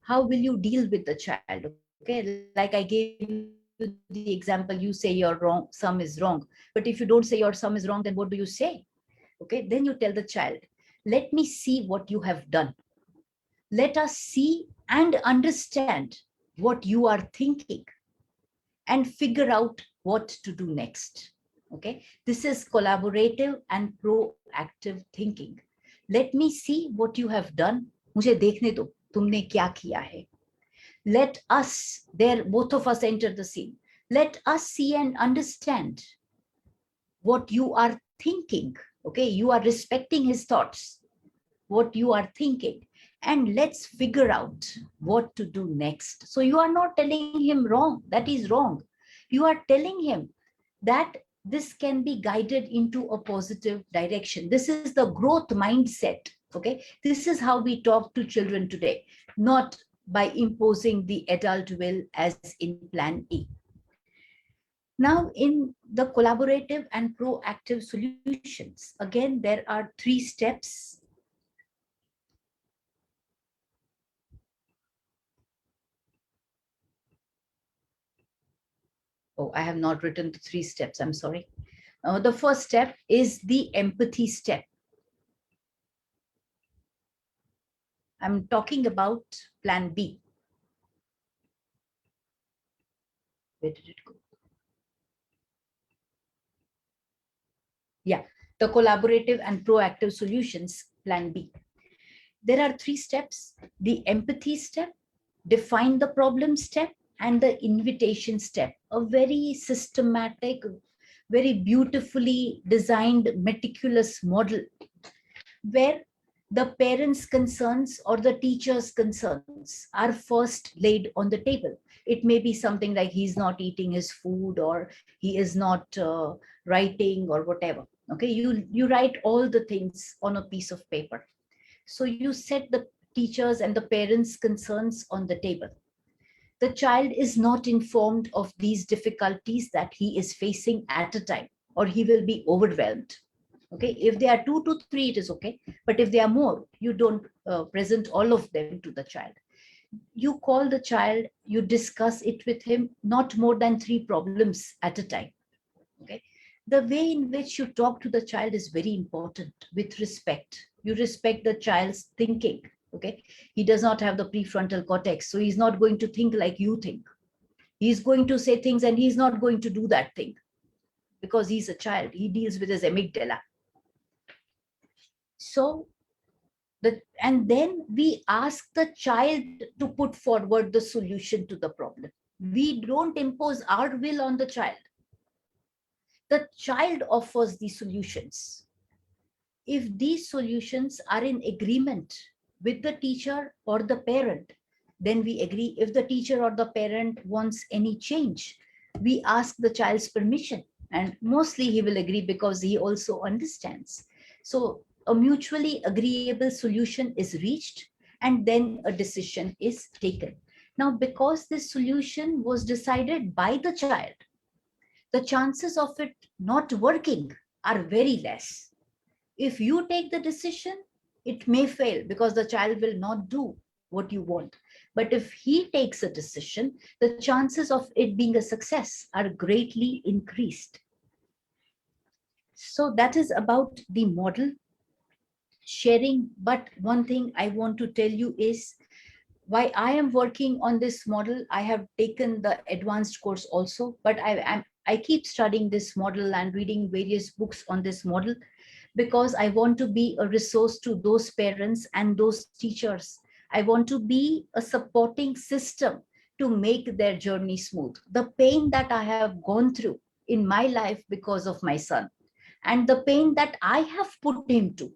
how will you deal with the child? Okay, like I gave you the example, you say your sum is wrong, but if you don't say your sum is wrong, then what do you say? Okay, then you tell the child, let me see what you have done. Let us see and understand what you are thinking and figure out what to do next. Okay, this is collaborative and proactive thinking. Let me see what you have done. मुझे देखने दो तुमने क्या किया है. Let us, there both of us enter the scene. Let us see and understand what you are thinking. Okay, you are respecting his thoughts, what you are thinking, and let's figure out what to do next. So you are not telling him wrong, that is wrong. You are telling him that this can be guided into a positive direction. This is the growth mindset. Okay, this is how we talk to children today, not by imposing the adult will as in plan A. Now, in the collaborative and proactive solutions, again, there are 3 steps. Oh, I have not written the 3 steps, I'm sorry. The first step is the empathy step. I'm talking about plan B. Where did it go? Yeah, the collaborative and proactive solutions, plan B. There are 3 steps: the empathy step, define the problem step, and the invitation step. A very systematic, very beautifully designed, meticulous model where the parents' concerns or the teacher's concerns are first laid on the table. It may be something like he's not eating his food, or he is not writing, or whatever. Okay, you write all the things on a piece of paper. So you set the teachers and the parents' concerns on the table. The child is not informed of these difficulties that he is facing at a time, or he will be overwhelmed. Okay, if they are 2 to 3, it is okay. But if they are more, you don't present all of them to the child. You call the child, you discuss it with him, not more than 3 problems at a time. Okay, the way in which you talk to the child is very important, with respect. You respect the child's thinking. Okay, he does not have the prefrontal cortex, so he's not going to think like you think. He's going to say things and he's not going to do that thing because he's a child. He deals with his amygdala. So and then we ask the child to put forward the solution to the problem. We don't impose our will on the child. The child offers the solutions. If these solutions are in agreement with the teacher or the parent, then we agree. If the teacher or the parent wants any change, we ask the child's permission, and mostly he will agree because he also understands. So a mutually agreeable solution is reached, and then a decision is taken. Now, because this solution was decided by the child, the chances of it not working are very less. If you take the decision, it may fail because the child will not do what you want. But if he takes a decision, the chances of it being a success are greatly increased. So that is about the model sharing. But one thing I want to tell you is why I am working on this model. I have taken the advanced course also, but I keep studying this model and reading various books on this model because I want to be a resource to those parents and those teachers. I want to be a supporting system to make their journey smooth. The pain that I have gone through in my life because of my son, and the pain that I have put him to,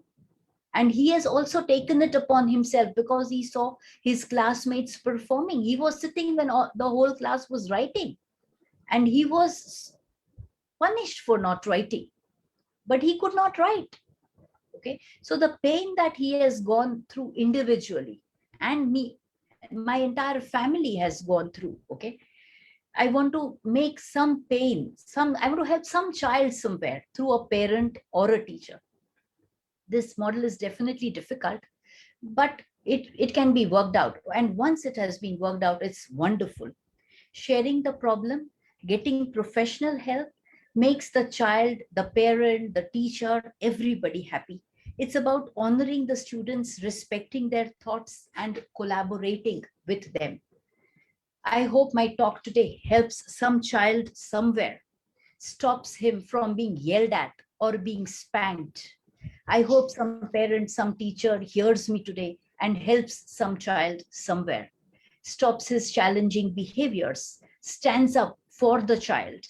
and he has also taken it upon himself because he saw his classmates performing. He was sitting when the whole class was writing, and he was punished for not writing, but he could not write. Okay, so the pain that he has gone through individually, and me, my entire family has gone through. Okay, I want to make some pain, I want to help some child somewhere through a parent or a teacher. This model is definitely difficult, but it can be worked out. And once it has been worked out, it's wonderful. Sharing the problem, getting professional help makes the child, the parent, the teacher, everybody happy. It's about honoring the students, respecting their thoughts, and collaborating with them. I hope my talk today helps some child somewhere, stops him from being yelled at or being spanked. I hope some parent, some teacher hears me today and helps some child somewhere, stops his challenging behaviors, stands up for the child,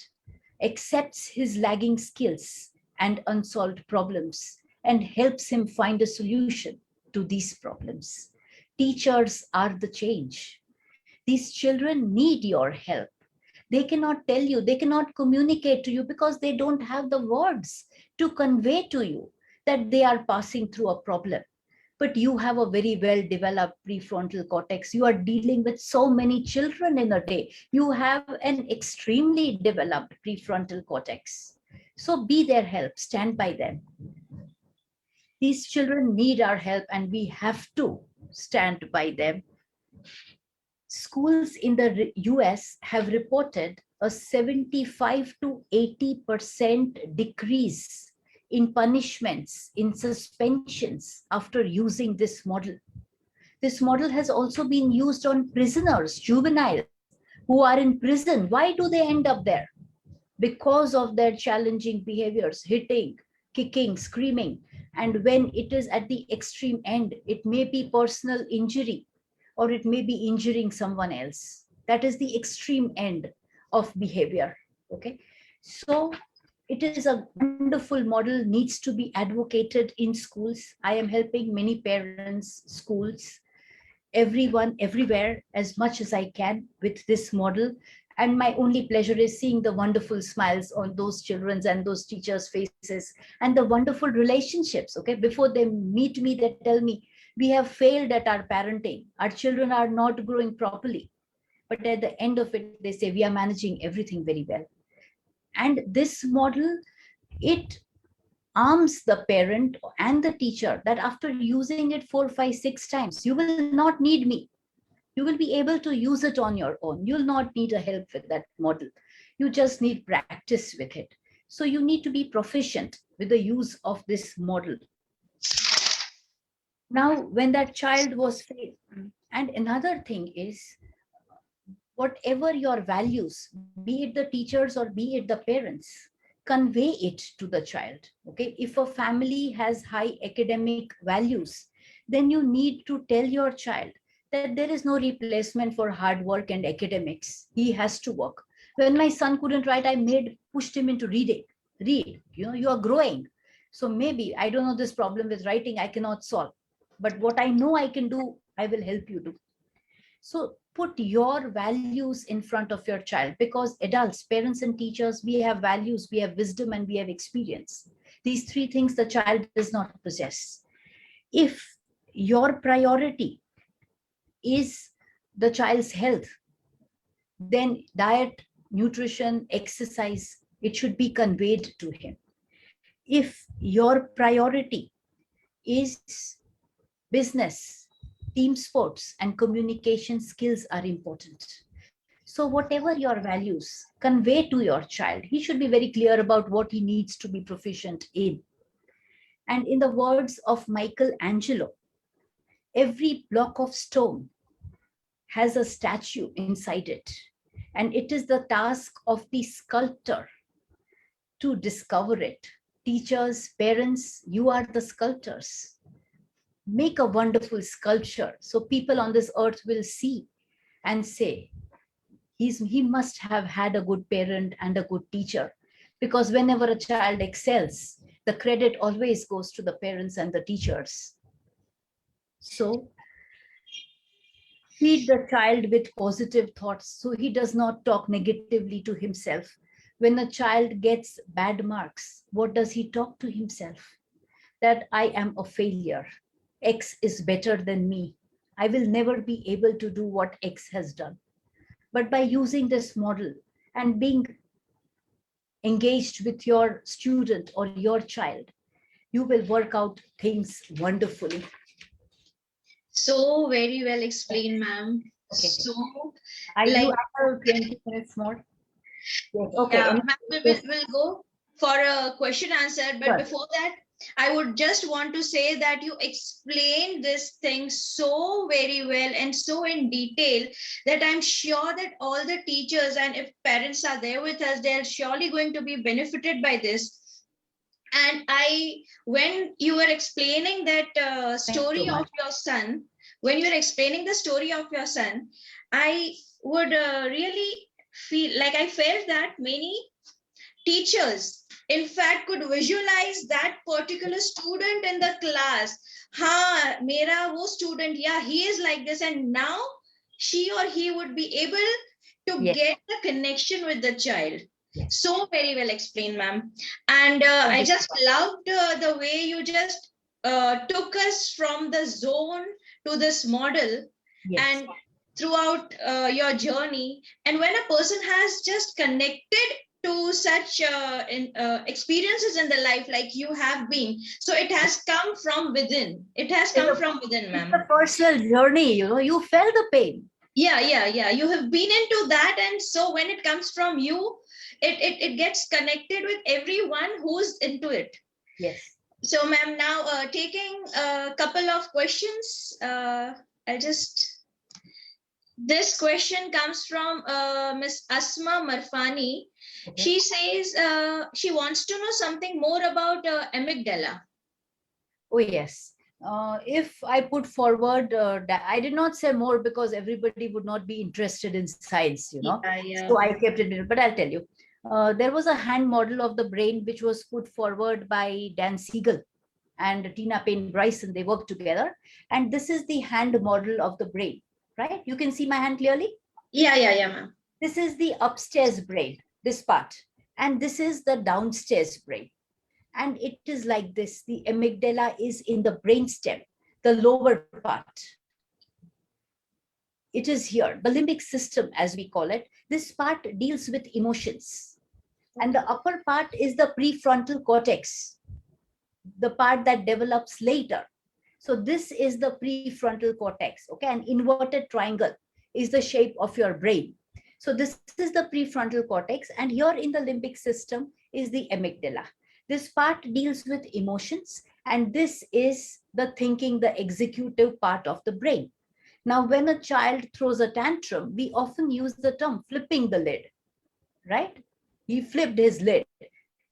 accepts his lagging skills and unsolved problems, and helps him find a solution to these problems. Teachers are the change. These children need your help. They cannot tell you, they cannot communicate to you because they don't have the words to convey to you that they are passing through a problem. But you have a very well developed prefrontal cortex. You are dealing with so many children in a day. You have an extremely developed prefrontal cortex. So be their help, stand by them. These children need our help and we have to stand by them. Schools in the US have reported a 75 to 80% decrease in punishments, in suspensions after using this model. This model has also been used on prisoners, juveniles who are in prison. Why do they end up there? Because of their challenging behaviors, hitting, kicking, screaming. And when it is at the extreme end, it may be personal injury or it may be injuring someone else. That is the extreme end of behavior. Okay, so it is a wonderful model, needs to be advocated in schools. I am helping many parents, schools, everyone, everywhere, as much as I can with this model. And my only pleasure is seeing the wonderful smiles on those children's and those teachers' faces and the wonderful relationships. Okay, before they meet me, they tell me, we have failed at our parenting. Our children are not growing properly. But at the end of it, they say, we are managing everything very well. And this model, it arms the parent and the teacher that after using it 4, 5, 6 times, you will not need me. You will be able to use it on your own. You'll not need a help with that model. You just need practice with it. So you need to be proficient with the use of this model. Now, when that child was failed, and another thing is, whatever your values, be it the teachers or be it the parents, convey it to the child. Okay, if a family has high academic values, then you need to tell your child that there is no replacement for hard work and academics. He has to work. When my son couldn't write, I pushed him into reading. Read, you are growing. So maybe I don't know, this problem with writing I cannot solve, but what I know I can do, I will help you do. So put your values in front of your child, because adults, parents and teachers, we have values, we have wisdom, and we have experience. These three things the child does not possess. If your priority is the child's health, then diet, nutrition, exercise, it should be conveyed to him. If your priority is business, team sports, and communication skills are important. So whatever your values, convey to your child. He should be very clear about what he needs to be proficient in. And in the words of Michelangelo, every block of stone has a statue inside it. And it is the task of the sculptor to discover it. Teachers, parents, you are the sculptors. Make a wonderful sculpture so people on this earth will see and say, he must have had a good parent and a good teacher. Because whenever a child excels, the credit always goes to the parents and the teachers. So feed the child with positive thoughts so he does not talk negatively to himself. When a child gets bad marks, what does he talk to himself? That I am a failure. X is better than me. I will never be able to do what X has done. But by using this model and being engaged with your student or your child, you will work out things wonderfully. So very well explained, ma'am. Okay. So You have 20 minutes more? Yes. Okay. yeah, ma'am, we'll go for a question answer. But Sure. before that, I would just want to say that you explained this thing so very well and so in detail that I'm sure that all the teachers and if parents are there with us, they're surely going to be benefited by this. And when you were explaining that story of your son, when you were explaining the story of your son, I would really feel like I felt that many teachers in fact could visualize that particular student in the class. Ha, mera wo student, yeah, he is like this, and now she or he would be able to get the connection with the child. So very well explained, ma'am. And I just loved the way you just took us from the zone to this model and throughout your journey. And when a person has just connected to such experiences in the life like you have been, so it has come from within. It has come from within, ma'am. It's a personal journey, you felt the pain. Yeah, you have been into that, and so when it comes from you, it gets connected with everyone who's into it. Yes. So ma'am, now taking a couple of questions, this question comes from Miss Asma Marfani. Okay. She says she wants to know something more about amygdala. Oh yes. If I put forward, I did not say more because everybody would not be interested in science, Yeah. So I kept it, but I'll tell you. There was a hand model of the brain which was put forward by Dan Siegel and Tina Payne Bryson. They worked together. And this is the hand model of the brain, right? You can see my hand clearly? Yeah, ma'am. This is the upstairs brain, this part. And this is the downstairs brain. And it is like this. The amygdala is in the brainstem, the lower part. It is here, the limbic system, as we call it. This part deals with emotions. And the upper part is the prefrontal cortex, the part that develops later. So this is the prefrontal cortex, okay? An inverted triangle is the shape of your brain. So this is the prefrontal cortex, and here in the limbic system is the amygdala. This part deals with emotions, And this is the thinking, the executive part of the brain. Now, when a child throws a tantrum, we often use the term flipping the lid, right? He flipped his lid.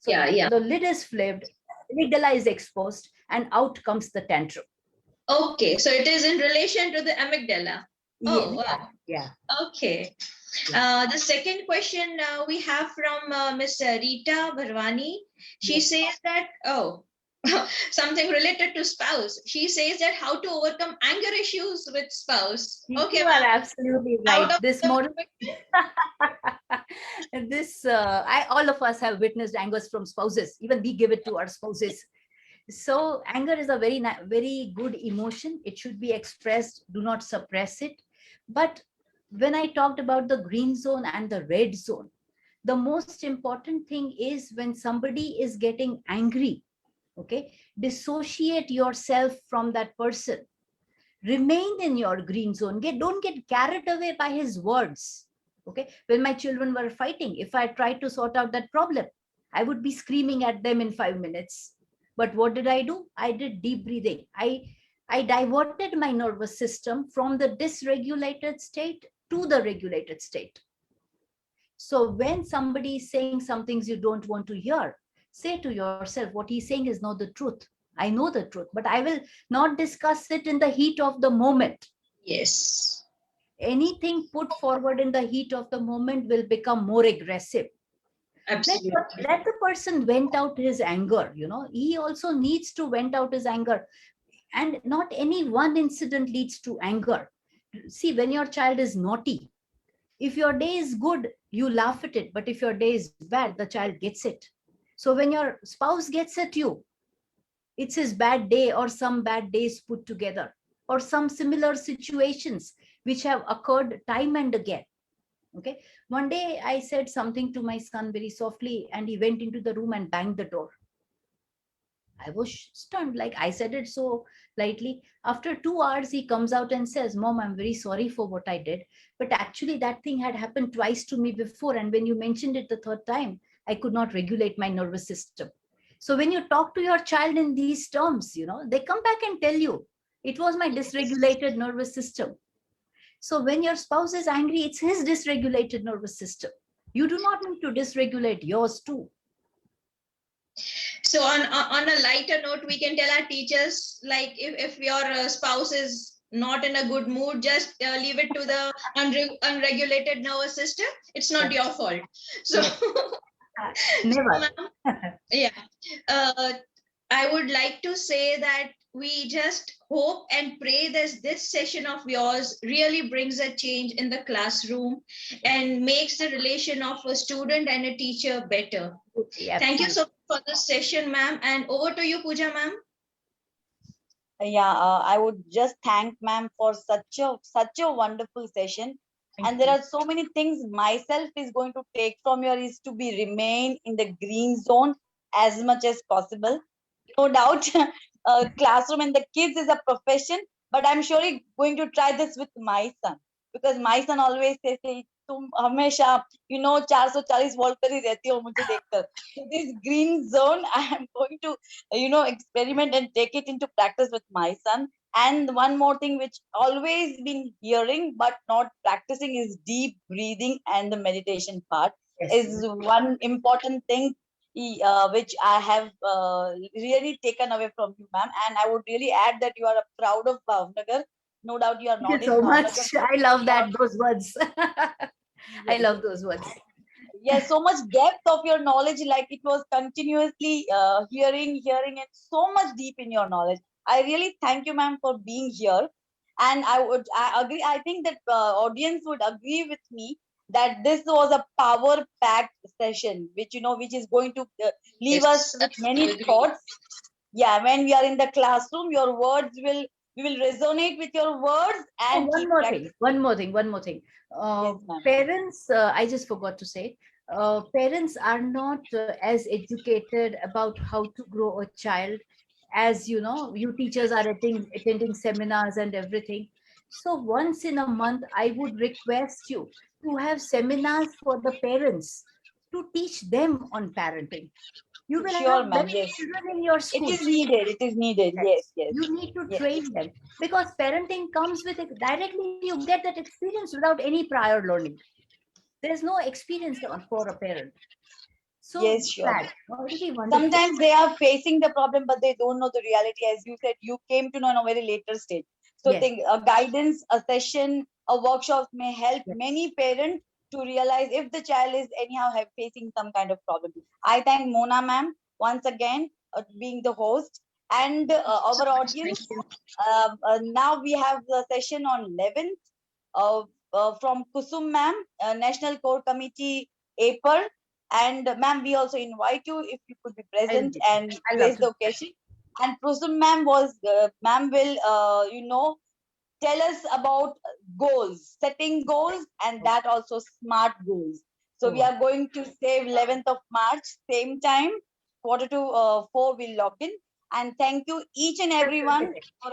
So Yeah, the yeah. lid is flipped, amygdala is exposed, and out comes the tantrum. Okay, so it is in relation to the amygdala. Oh, Yeah, wow. yeah. Okay. The second question we have from Miss Rita Bharwani. She Yes. says that, oh, something related to spouse. She says that how to overcome anger issues with spouse. Okay, You are ma'am. absolutely Out right. of This the model, all of us have witnessed angers from spouses. Even we give it to our spouses. So anger is a very good emotion. It should be expressed. Do not suppress it. But when I talked about the green zone and the red zone, the most important thing is when somebody is getting angry, okay, dissociate yourself from that person. Remain in your green zone. Don't get carried away by his words. Okay. When my children were fighting, if I tried to sort out that problem, I would be screaming at them in 5 minutes. But what did I do? I did deep breathing. I diverted my nervous system from the dysregulated state to the regulated state. So when somebody is saying some things you don't want to hear, say to yourself, what he's saying is not the truth. I know the truth, but I will not discuss it in the heat of the moment. yes. Anything put forward in the heat of the moment will become more aggressive. Absolutely. Let the person vent out his anger. He also needs to vent out his anger. And not any one incident leads to anger. See, when your child is naughty, if your day is good, you laugh at it. But if your day is bad, the child gets it. So when your spouse gets at you, it's his bad day or some bad days put together, or some similar situations which have occurred time and again. Okay. One day I said something to my son very softly, and he went into the room and banged the door. I was stunned. Like, I said it so lightly. After 2 hours, he comes out and says, Mom, I'm very sorry for what I did. But actually, that thing had happened twice to me before. And when you mentioned it the third time, I could not regulate my nervous system. So when you talk to your child in these terms, they come back and tell you, it was my dysregulated nervous system. So when your spouse is angry, it's his dysregulated nervous system. You do not need to dysregulate yours too. So on a lighter note, we can tell our teachers, like, if your spouse is not in a good mood, just leave it to the unregulated nervous system. It's not your fault. So, Never. yeah. Uh, I would like to say that we just hope and pray that this session of yours really brings a change in the classroom and makes the relation of a student and a teacher better. Thank you so much for this session, ma'am. And over to you, Pooja, ma'am. Yeah, I would just thank ma'am for such a wonderful session. And there are so many things myself is going to take from your is to be remain in the green zone as much as possible. No doubt, classroom and the kids is a profession, but I'm surely going to try this with my son, because my son always says कि तुम हमेशा 440 volt पर ही रहती हो मुझे देखकर. So this green zone I am going to experiment and take it into practice with my son. And one more thing which always been hearing but not practicing is deep breathing, and the meditation part is one important thing which I have really taken away from you, ma'am. And I would really add that you are proud of Bhavnagar. No doubt you are Thank not you in so Bhavnagar. much. I love that, those words. I Yes. love those words. Yes, so much depth of your knowledge, like it was continuously hearing, and so much deep in your knowledge. I really thank you, ma'am, for being here. And I agree. I think that audience would agree with me that this was a power packed session, which is going to leave us Yes, with I many agree. thoughts. Yeah, when we are in the classroom, your words will we will resonate with your words Oh, and one keep more thing, practicing. one more thing. Yes, ma'am. Parents, I just forgot to say, parents are not as educated about how to grow a child as you teachers are attending seminars and everything. So once in a month, I would request you to have seminars for the parents to teach them on parenting. You will Sure, have ma'am. many Yes. children in your It school. is needed. It is needed. Yes, yes. You need to Yes. train them, because parenting comes with it directly. You get that experience without any prior learning. There's no experience for a parent. So Yes, sure. glad, already wonderful. Sometimes they are facing the problem, but they don't know the reality. As you said, you came to know in a very later stage. So Yes. think a guidance, a session, a workshop may help Yes. many parents to realize if the child is anyhow facing some kind of problem. I thank Mona ma'am once again being the host, and our Thank audience. you. Now we have the session on 11th from Kusum ma'am, National Core Committee APER. And ma'am, we also invite you if you could be present and I love grace to. the occasion. And Kusum ma'am will tell us about goals, setting goals, and that also smart goals. So we are going to save 11th of March, same time, quarter to 4 we'll log in. And thank you each and everyone for